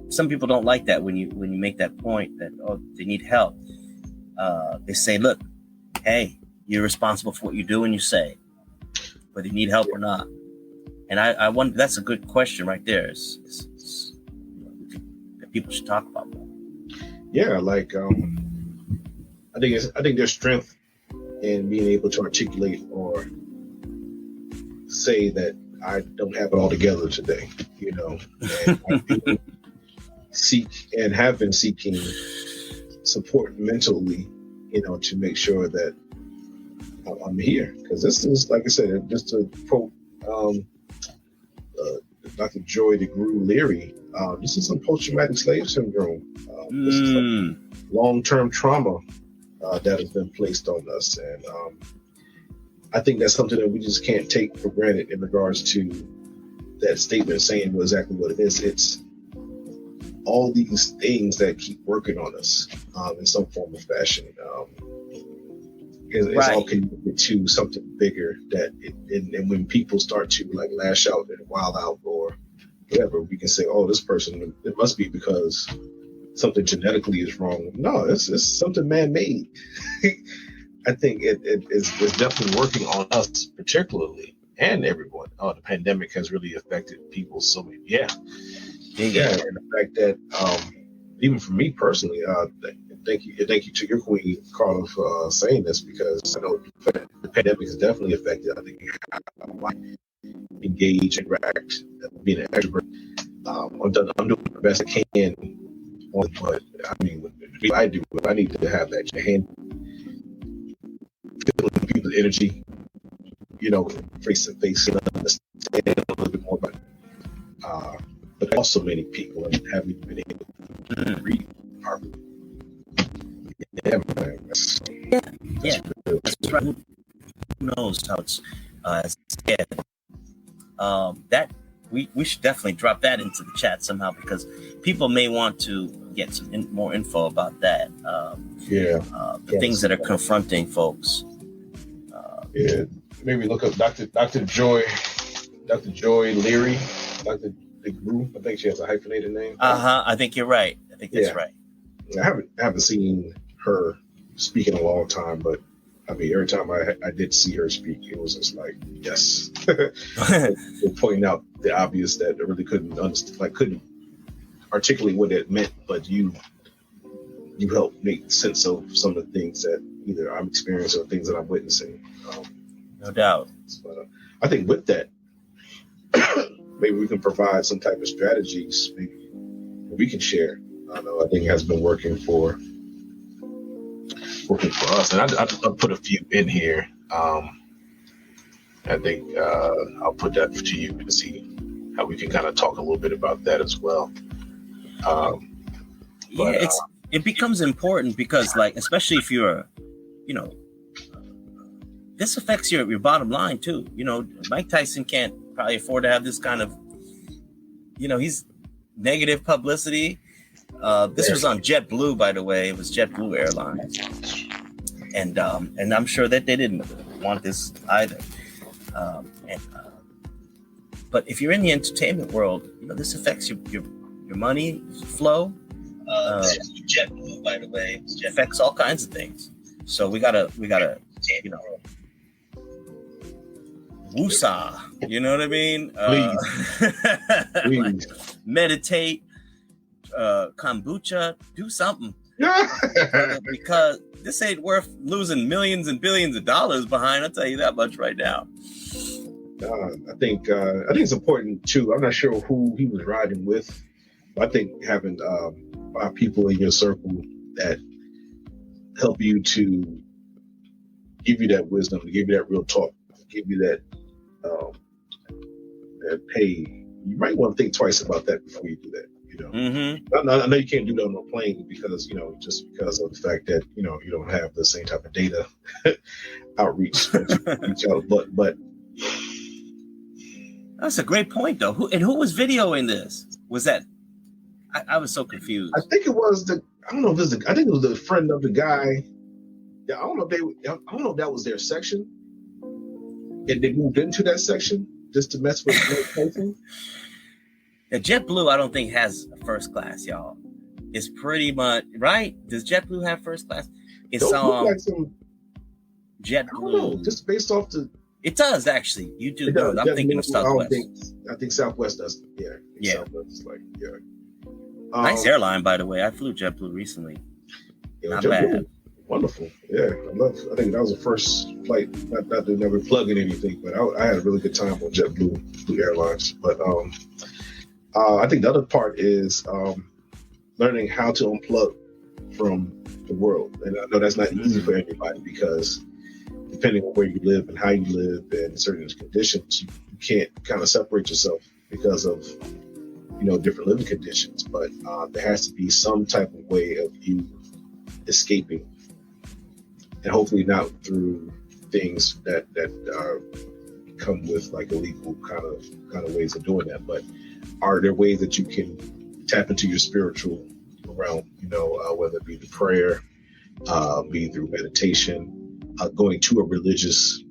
Some people don't like that when you make that point that they need help. They say, look, hey, you're responsible for what you do and you say, whether you need help or not. And I wonder, that's a good question right there. That people should talk about more. Yeah, I think there's strength in being able to articulate or say that I don't have it all together today, and I do seek and have been seeking support mentally, to make sure that I'm here. Because this is, like I said, just to quote Dr. Joy DeGruy Leary, this is some post-traumatic slave syndrome. This is some long-term trauma that has been placed on us. And I think that's something that we just can't take for granted in regards to that statement saying exactly what it is. It's all these things that keep working on us in some form of fashion. It's all connected to something bigger and when people start to lash out and wild out or whatever, we can say, oh, this person, it must be because something genetically is wrong. No, it's something man-made. I think it's definitely working on us particularly, and everyone. Oh, the pandemic has really affected people so many. Yeah. And the fact that even for me personally, thank you to your queen, Carla, for saying this, because I know the pandemic has definitely affected. I think how I engage, interact, being an extrovert. I'm doing the best I can, but I mean, I do. I need to have that hand, feeling people's energy, face to face, and understand a little bit more about it. But also many people haven't been able to read properly. That's right. Who knows how it's scared. That we should definitely drop that into the chat somehow, because people may want to get some more info about that. The things that are confronting folks. Maybe look up Dr. Joy Leary, Dr. DeGru. I think she has a hyphenated name. I think you're right. I think that's right. I haven't seen her speak in a long time, but I mean, every time I did see her speak, it was just like, yes. Pointing out the obvious that I really couldn't understand, couldn't articulate what it meant, but you helped make sense of some of the things that either I'm experiencing or things that I'm witnessing. No doubt. But I think with that, maybe we can provide some type of strategies maybe we can share. I think it has been working for us, and I'll put a few in here. I think I'll put that to you to see how we can kind of talk a little bit about that as well. It becomes important because, especially if you're, this affects your bottom line too. Mike Tyson can't probably afford to have this kind of, he's negative publicity. This was on JetBlue, by the way. It was JetBlue Airlines, and I'm sure that they didn't want this either. But if you're in the entertainment world, this affects your money flow. JetBlue, by the way, affects all kinds of things. So we gotta woosah. You know what I mean? Please. Meditate. Kombucha, do something. Because this ain't worth losing millions and billions of dollars behind. I'll tell you that much right now. I think it's important too. I'm not sure who he was riding with, but I think having 5 people in your circle that help you to give you that wisdom, to give you that real talk, to give you that hey, you might want to think twice about that before you do that. I know you can't do that on a plane because just because of the fact that you don't have the same type of data outreach each other. But that's a great point, though. Who was videoing this? Was that? I was so confused. I think it was I think it was the friend of the guy. Yeah, I don't know if that was their section, and they moved into that section just to mess with Tyson. Yeah, JetBlue, I don't think has first class, y'all. It's pretty much right. Does JetBlue have first class? It's like some JetBlue. I don't know, just based off the. It does actually. You do. I'm thinking of Southwest. I think Southwest does. Yeah. Southwest is nice airline, by the way. I flew JetBlue recently. Not JetBlue, bad. Wonderful. Yeah, I think that was the first flight. Not to never plug in anything, but I had a really good time on JetBlue Airlines. But I think the other part is learning how to unplug from the world. And I know that's not easy for anybody because depending on where you live and how you live and certain conditions, you can't kind of separate yourself because of, different living conditions. But there has to be some type of way of you escaping, and hopefully not through things that come with illegal kind of ways of doing that, but are there ways that you can tap into your spiritual realm, whether it be through prayer, be through meditation, going to a religious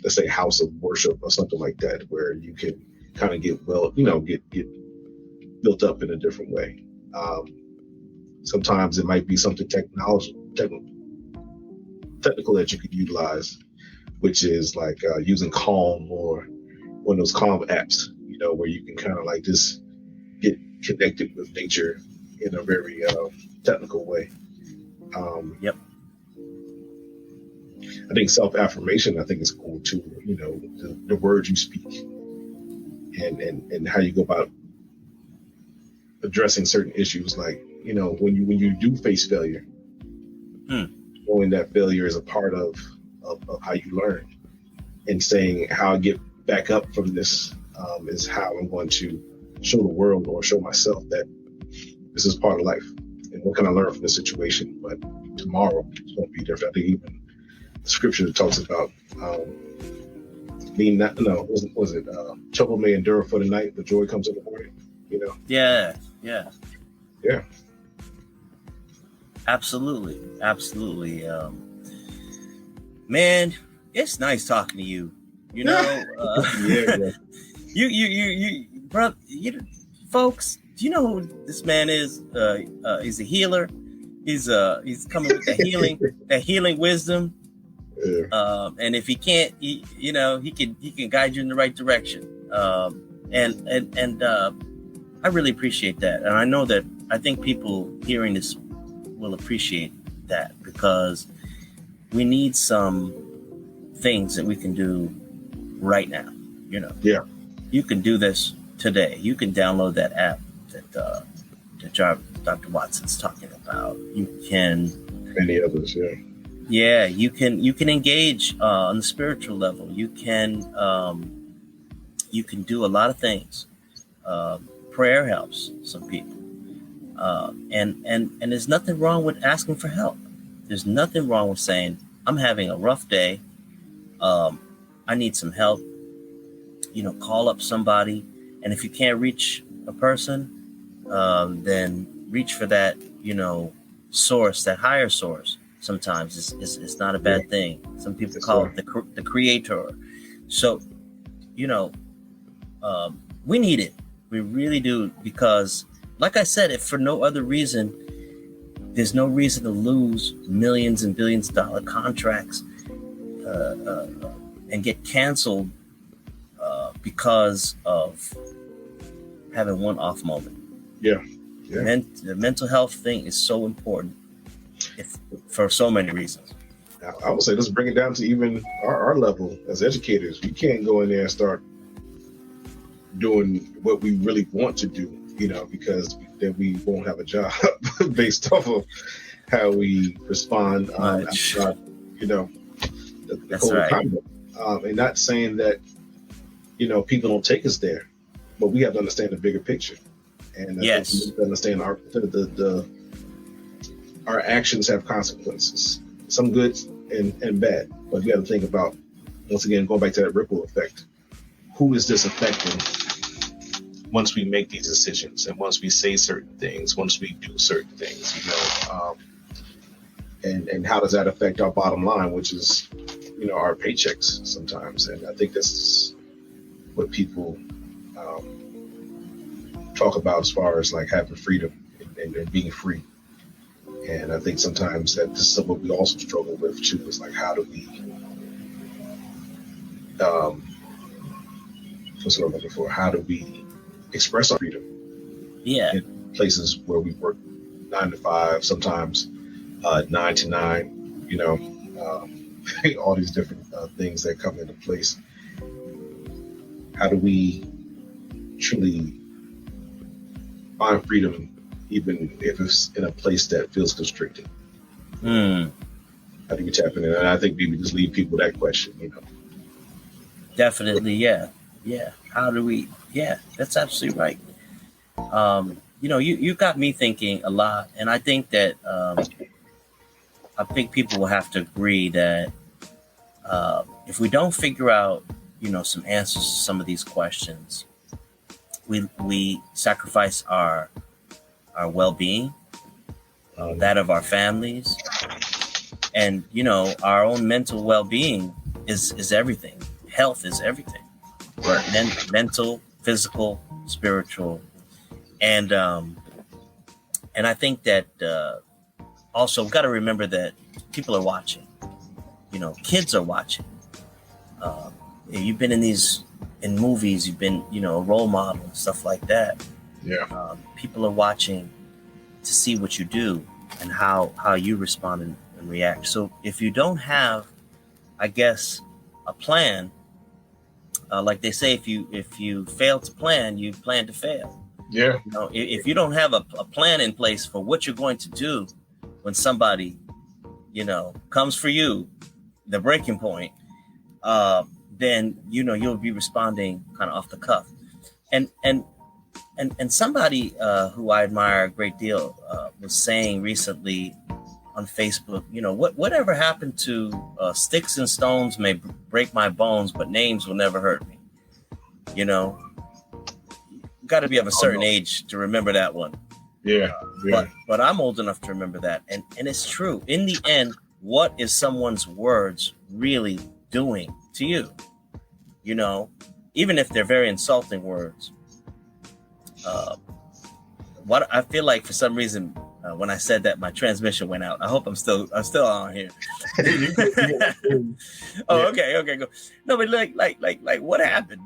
let's say, house of worship or something like that, where you can kind of get built up in a different way. Sometimes it might be something technical that you could utilize, which is like using Calm or one of those Calm apps, where you can kind of like just get connected with nature in a very technical way. Yep. I think self-affirmation, I think, is cool too. The words you speak and how you go about addressing certain issues, like, when you do face failure, knowing that failure is a part of how you learn, and saying how I get back up from this is how I'm going to show the world or show myself that this is part of life, and what can I learn from this situation? But tomorrow it's going to be different. I think even the scripture that talks about trouble may endure for the night, but joy comes in the morning. Yeah. Absolutely. Man, it's nice talking to you. Yeah. You, bro. Folks, do you know who this man is? He's a healer. He's coming with that healing wisdom. Yeah. And if he can't, he can guide you in the right direction. And I really appreciate that, and I think people hearing this will appreciate that, because we need some things that we can do right now. Yeah. You can do this today. You can download that app that Jarvis Dr. Watson's talking about. You can many others. Yeah, you can engage on the spiritual level. You can do a lot of things. Prayer helps some people, and there's nothing wrong with asking for help. There's nothing wrong with saying, I'm having a rough day. I need some help. Call up somebody, and if you can't reach a person, then reach for that source, that higher source. Sometimes it's not a bad thing. Some people call it the creator. So, we need it. We really do, because, like I said, if for no other reason, there's no reason to lose millions and billions of dollar contracts and get canceled because of having one off moment. Yeah. The mental health thing is so important, for so many reasons. I would say let's bring it down to even our level as educators. We can't go in there and start doing what we really want to do, because then we won't have a job based off of how we respond. That's right. Conduct. And not saying that, people don't take us there, but we have to understand the bigger picture. And yes, we have to understand our actions have consequences, some good and bad. But we have to think about, once again, going back to that ripple effect. Who is this affecting once we make these decisions, and once we say certain things, once we do certain things, and how does that affect our bottom line, which is, our paychecks sometimes. And I think this is what people talk about as far as like having freedom and being free. And I think sometimes that this is what we also struggle with too, is like, how do we, what's what I'm looking for? How do we express our freedom? Yeah. In places where we work 9 to 5, sometimes 9 to 9, all these different things that come into place. How do we truly find freedom, even if it's in a place that feels constricting? How do we tap in? And I think we just leave people that question, Definitely, yeah. How do we? Yeah, that's absolutely right. You got me thinking a lot, and I think that I think people will have to agree that if we don't figure out, some answers to some of these questions, we sacrifice our well-being, that of our families, and our own mental well-being is everything. health is everything. Right. Mental, physical, spiritual, and I think that also got to remember that people are watching. Kids are watching. You've been in movies, you've been, a role model and stuff like that. Yeah. People are watching to see what you do and how you respond and react. So if you don't have, I guess, a plan, like they say, if you fail to plan, you plan to fail. Yeah. If you don't have a plan in place for what you're going to do when somebody, comes for you, the breaking point, then you'll be responding kind of off the cuff. And somebody who I admire a great deal was saying recently on Facebook, whatever happened to sticks and stones may break my bones, but names will never hurt me. Got to be of a certain age to remember that one. Yeah. But I'm old enough to remember that, and it's true. In the end, what is someone's words really doing to you? Even if they're very insulting words. What I feel like for some reason when I said that, my transmission went out. I hope I'm still on here. Oh, okay, go. No, but like what happened?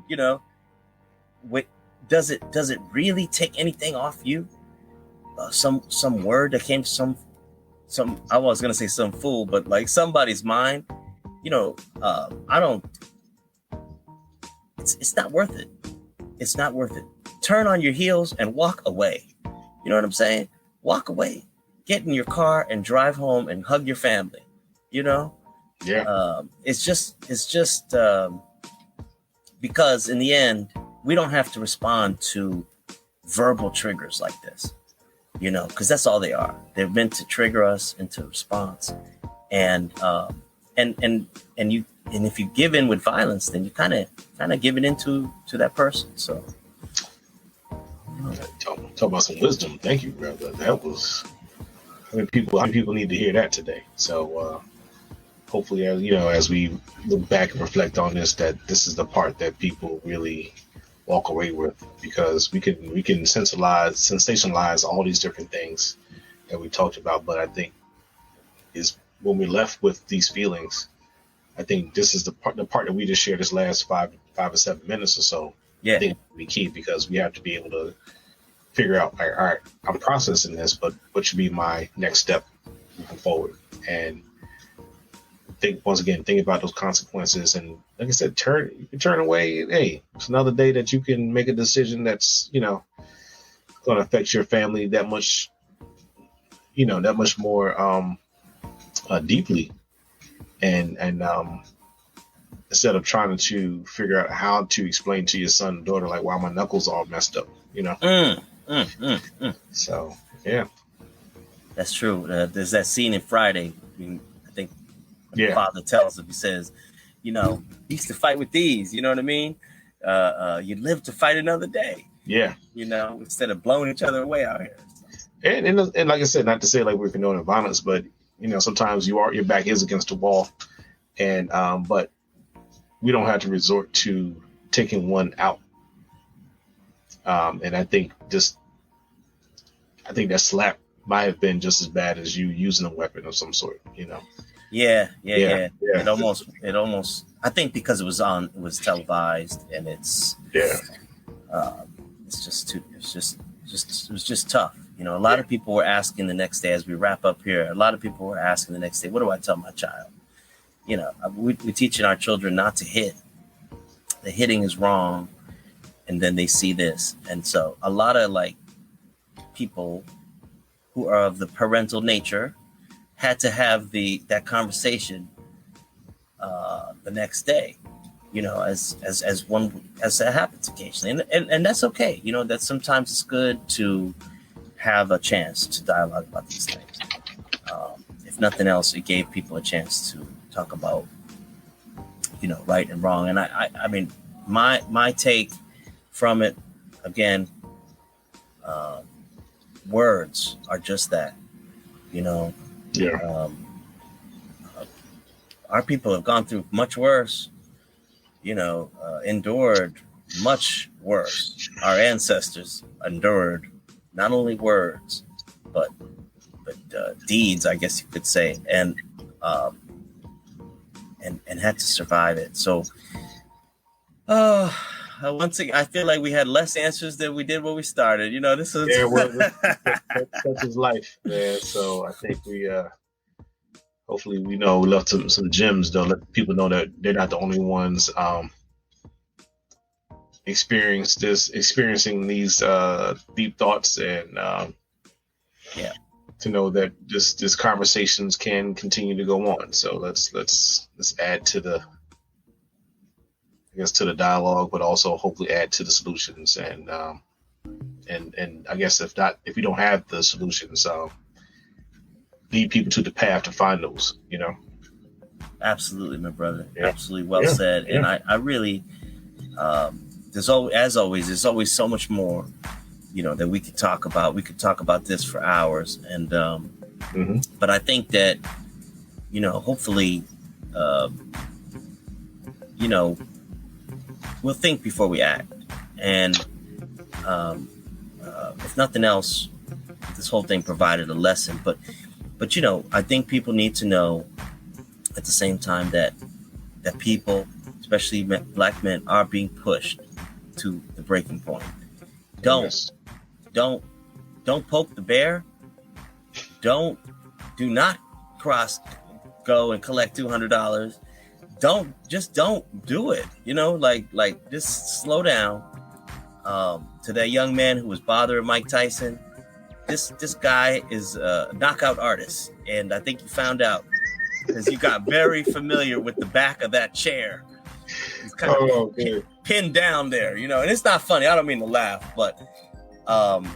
Does it really take anything off you? Some word that came to some I was gonna say some fool, but like somebody's mind. I don't. It's not worth it. It's not worth it. Turn on your heels and walk away. You know what I'm saying? Walk away. Get in your car and drive home and hug your family. Yeah. It's just because in the end, we don't have to respond to verbal triggers like this, because that's all they are. They're meant to trigger us into response. And if you give in with violence, then you kind of give it into that person. So talk about some wisdom. Thank you, brother. That was how many people need to hear that today. So hopefully, as we look back and reflect on this, that this is the part that people really walk away with, because we can sensationalize all these different things that we talked about. But I think is when we're left with these feelings, I think this is the part that we just shared this last 5 or 7 minutes or so. Yeah. I think it will be key, because we have to be able to figure out, all right, I'm processing this, but what should be my next step moving forward? And think about those consequences. And like I said, you can turn away. Hey, it's another day that you can make a decision that's, going to affect your family that much more deeply. And instead of trying to figure out how to explain to your son and daughter, like, why my knuckles all messed up, So, yeah. That's true. There's that scene in Friday. I think the father tells him, he says, you used to fight with these, you know what I mean? You live to fight another day. Yeah. Instead of blowing each other away out here. And like I said, not to say like we're condoning violence, but sometimes your back is against the wall, and but we don't have to resort to taking one out. And I think that slap might have been just as bad as you using a weapon of some sort. Yeah. It almost. I think because it was televised, and it's just tough. A lot of people were asking the next day, as we wrap up here, what do I tell my child? We're teaching our children not to hit. The hitting is wrong. And then they see this. And so a lot of people who are of the parental nature had to have that conversation the next day, as that happens occasionally. And that's okay. That sometimes it's good to have a chance to dialogue about these things. If nothing else, it gave people a chance to talk about, right and wrong. And I mean, my take from it, again, words are just that, our people have gone through much worse, endured much worse. Our ancestors endured not only words, but deeds, I guess you could say, and had to survive it. So, once again, I feel like we had less answers than we did when we started. This is such is life, man. So I think we hopefully we left some gems, though. Let people know that they're not the only ones experiencing these deep thoughts, and to know that this conversations can continue to go on. So let's add to the dialogue, but also hopefully add to the solutions, and I guess if you don't have the solutions, lead people to the path to find those. Absolutely, my brother. Yeah. Absolutely, well said. Yeah. And I really, there's always so much more, that we could talk about. We could talk about this for hours, and but I think that, hopefully, we'll think before we act, and if nothing else, this whole thing provided a lesson. But I think people need to know at the same time that people, especially Black men, are being pushed to the breaking point. Don't poke the bear. Do not go and collect $200. Don't do it. Just slow down. To that young man who was bothering Mike Tyson, this guy is a knockout artist, and I think you found out because you got very familiar with the back of that chair. He's kind of pinned down there, and it's not funny. I don't mean to laugh, but I'm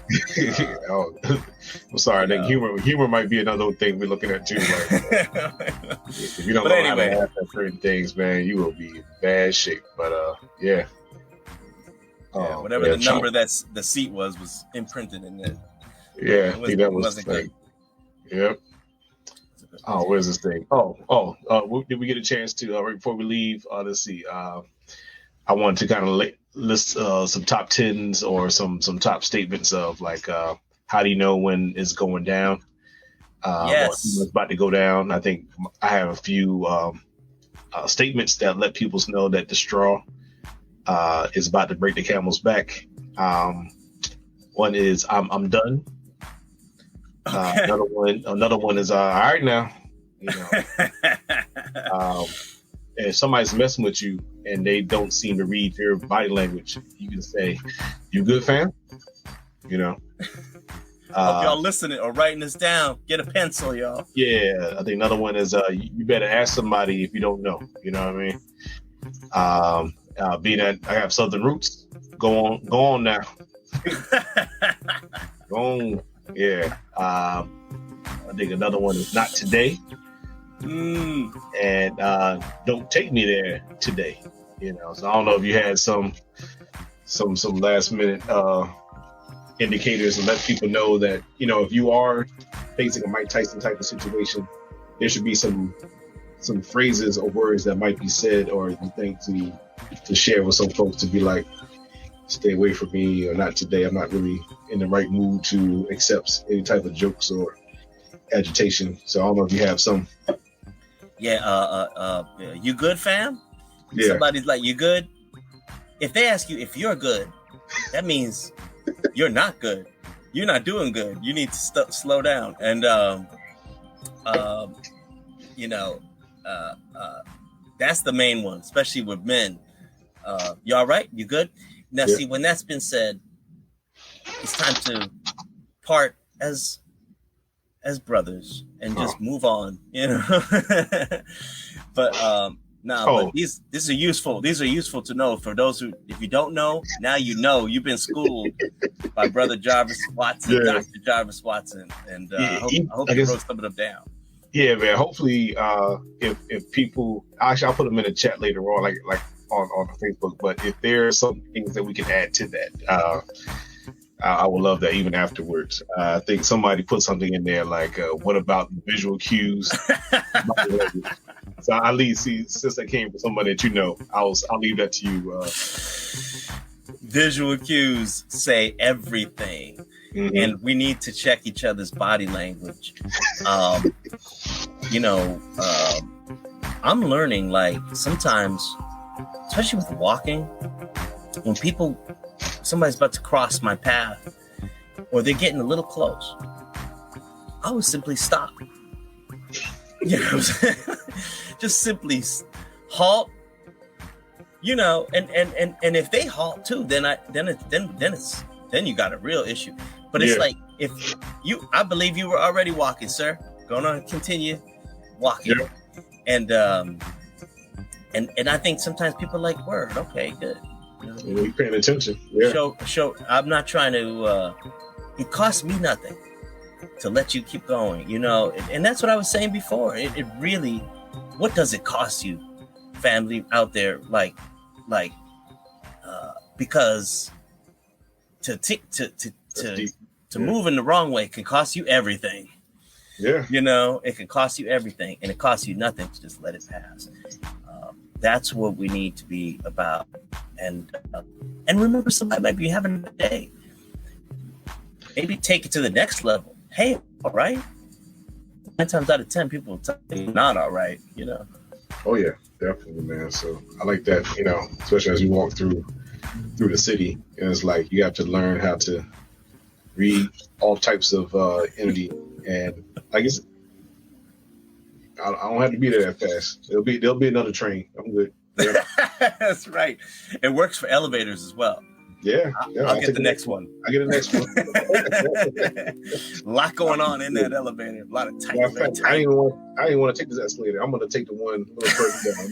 sorry. I think humor might be another thing we're looking at too. If you don't know how to laugh at certain things, man, you will be in bad shape. But whatever the number that's the seat was imprinted in there. Yeah, I think that was the thing. Yep. Oh, where's this thing? Did we get a chance to right before we leave? Let's see. I wanted to kind of list some top tens or some top statements of how do you know when it's going down? Yes, it's about to go down. I think I have a few statements that let people know that the straw is about to break the camel's back. One is I'm done. Okay. Another one is all right now. If somebody's messing with you and they don't seem to read your body language, you can say, "You good, fam?" Hope y'all listening or writing this down. Get a pencil, y'all. Yeah, I think another one is you better ask somebody if you don't know. You know what I mean? Being that I have Southern roots, go on now. Go on. Yeah. I think another one is not today. And don't take me there today. So I don't know if you had some last minute indicators to let people know that, if you are facing a Mike Tyson type of situation, there should be some phrases or words that might be said, or you think to share with some folks to be like, stay away from me, or not today. I'm not really in the right mood to accept any type of jokes or agitation. So I don't know if you have some. Yeah. You good, fam? Yeah. Somebody's like, you good? If they ask you if you're good, that means you're not good. You're not doing good. You need to slow down. And that's the main one, especially with men. You all right? You good? Now, see, when that's been said, it's time to part as brothers and just move on, But but these are useful. These are useful to know for those who, if you don't know, now you know. You've been schooled by Brother Jarvis Watson, Dr. Jarvis Watson, and I hope you wrote some of them down. Yeah, man. Hopefully, if people, actually, I'll put them in the chat later on, like on Facebook. But if there are some things that we can add to that, I would love that even afterwards. I think somebody put something in there like, what about visual cues? So I leave. See, since I came from somebody that you know, I'll leave that to you. Visual cues say everything, and we need to check each other's body language. I'm learning, like, sometimes, especially with walking, when somebody's about to cross my path or they're getting a little close, I would simply stop. Just simply halt. And if they halt too, then you got a real issue. But it's like, I believe you were already walking, sir. Gonna continue walking. Yeah. And I think sometimes people are like, word, okay, good. You're paying attention. Yeah. Show. I'm not trying to. It costs me nothing to let you keep going. And that's what I was saying before. It really, what does it cost you, family out there? Because to move in the wrong way can cost you everything. Yeah. It can cost you everything, and it costs you nothing to just let it pass. That's what we need to be about. And remember, somebody might be having a day. Maybe take it to the next level. Hey, all right. 9 times out of 10, people will tell you not all right. Oh yeah, definitely, man. So I like that. Especially as you walk through the city, and it's like you have to learn how to read all types of energy, and I guess I don't have to be there that fast. There'll be another train. I'm good. Yeah. That's right. It works for elevators as well. Yeah. I'll get the next one. I get the next one. A lot going on in that elevator. A lot of tight. I didn't want to take this escalator. I'm going to take the one a little further down.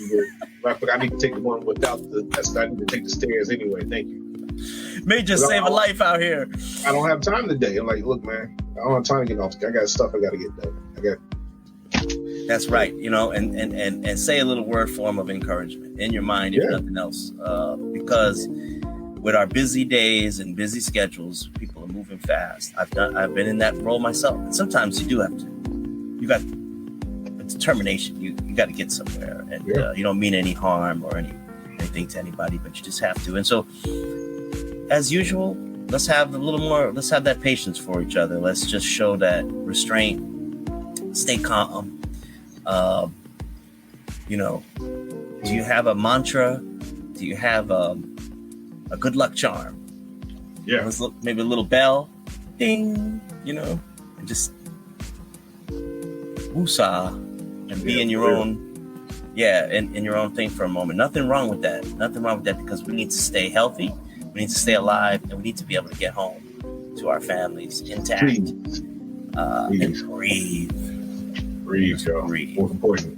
I need to take the one without the escalator. I need to take the stairs anyway. Thank you. May just save a life out here. I don't have time today. I'm like, look, man, I don't have time to get off. I got stuff I got to get done. That's right. And say a little word form of encouragement in your mind, if nothing else, because with our busy days and busy schedules, people are moving fast. I've been in that role myself. And sometimes you got a determination. You got to get somewhere, and you don't mean any harm or anything to anybody, but you just have to. And so, as usual, let's have that patience for each other. Let's just show that restraint, stay calm. Do you have a mantra? Do you have a good luck charm? Yeah. Maybe a little bell, ding, and just woosah, and be in your own, in your own thing for a moment. Nothing wrong with that. Because we need to stay healthy, we need to stay alive, and we need to be able to get home to our families intact. And breathe. Breathe, y'all. Most important.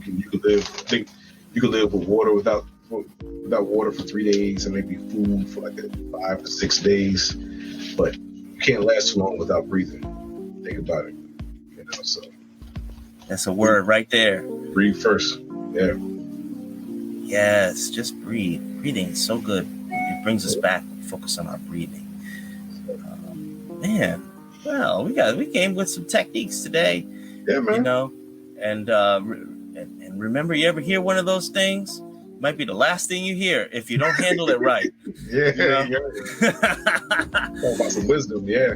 You could live. I think you could live with water without water for 3 days, and maybe food for like 5 to 6 days, but you can't last too long without breathing. Think about it. So that's a word right there. Breathe first. Yeah. Yes, just breathe. Breathing is so good. It brings us back. Focus on our breathing. Man, well, we came with some techniques today. Yeah, man. And remember, you ever hear one of those things? Might be the last thing you hear if you don't handle it right. Talk about some wisdom. Yeah.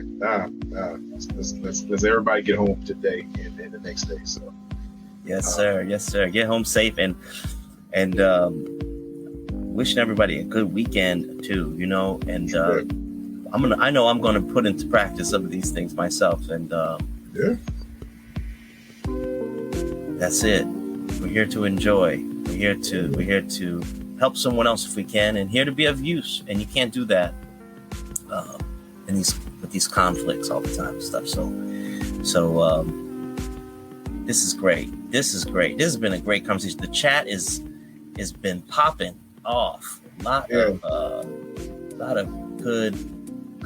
Let's everybody get home today and the next day. So. Yes, sir. Get home safe and wishing everybody a good weekend too. And I know I'm gonna put into practice some of these things myself. And that's it. We're here to enjoy. We're here to help someone else if we can, and here to be of use. And you can't do that with these conflicts all the time and stuff. So this is great. This has been a great conversation. The chat is been popping off. A lot of good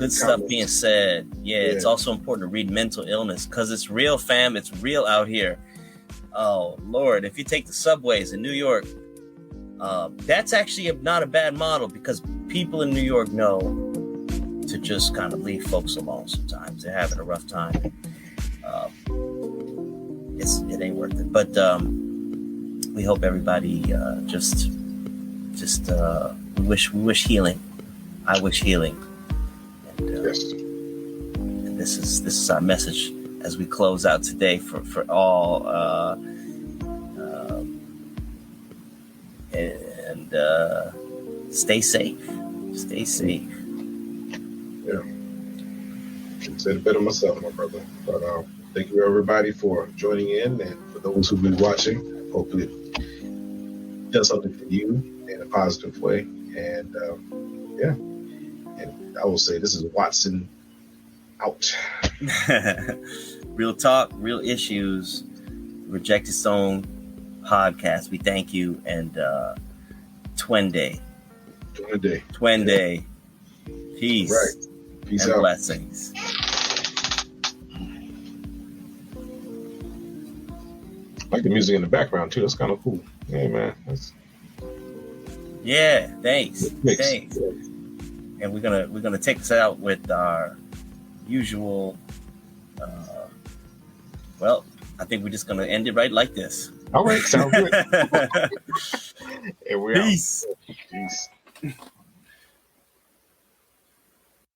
stuff being said. Yeah, it's also important to read mental illness because it's real, fam. It's real out here. Oh, Lord, if you take the subways in New York, that's actually not a bad model because people in New York know to just kind of leave folks alone sometimes. They're having a rough time. It ain't worth it. But we hope everybody just we wish healing. I wish healing. And, Yes. and this is our message as we close out today for all. And stay safe. Stay safe. Yeah. I said it better myself, my brother. But thank you everybody for joining in, and for those who've been watching. Hopefully it does something for you in a positive way. And yeah. And I will say this is Watson out. Real talk, real issues. Rejected Stone podcast. We thank you, and Twende. Peace. Right. Peace and out. Blessings. I like the music in the background too. That's kind of cool. Yeah, man. Yeah, thanks. Mix. Thanks. Yeah. And we're gonna take this out with our usual. Well, I think we're just gonna end it right like this. All right, sounds good. And we're Peace. out. Peace.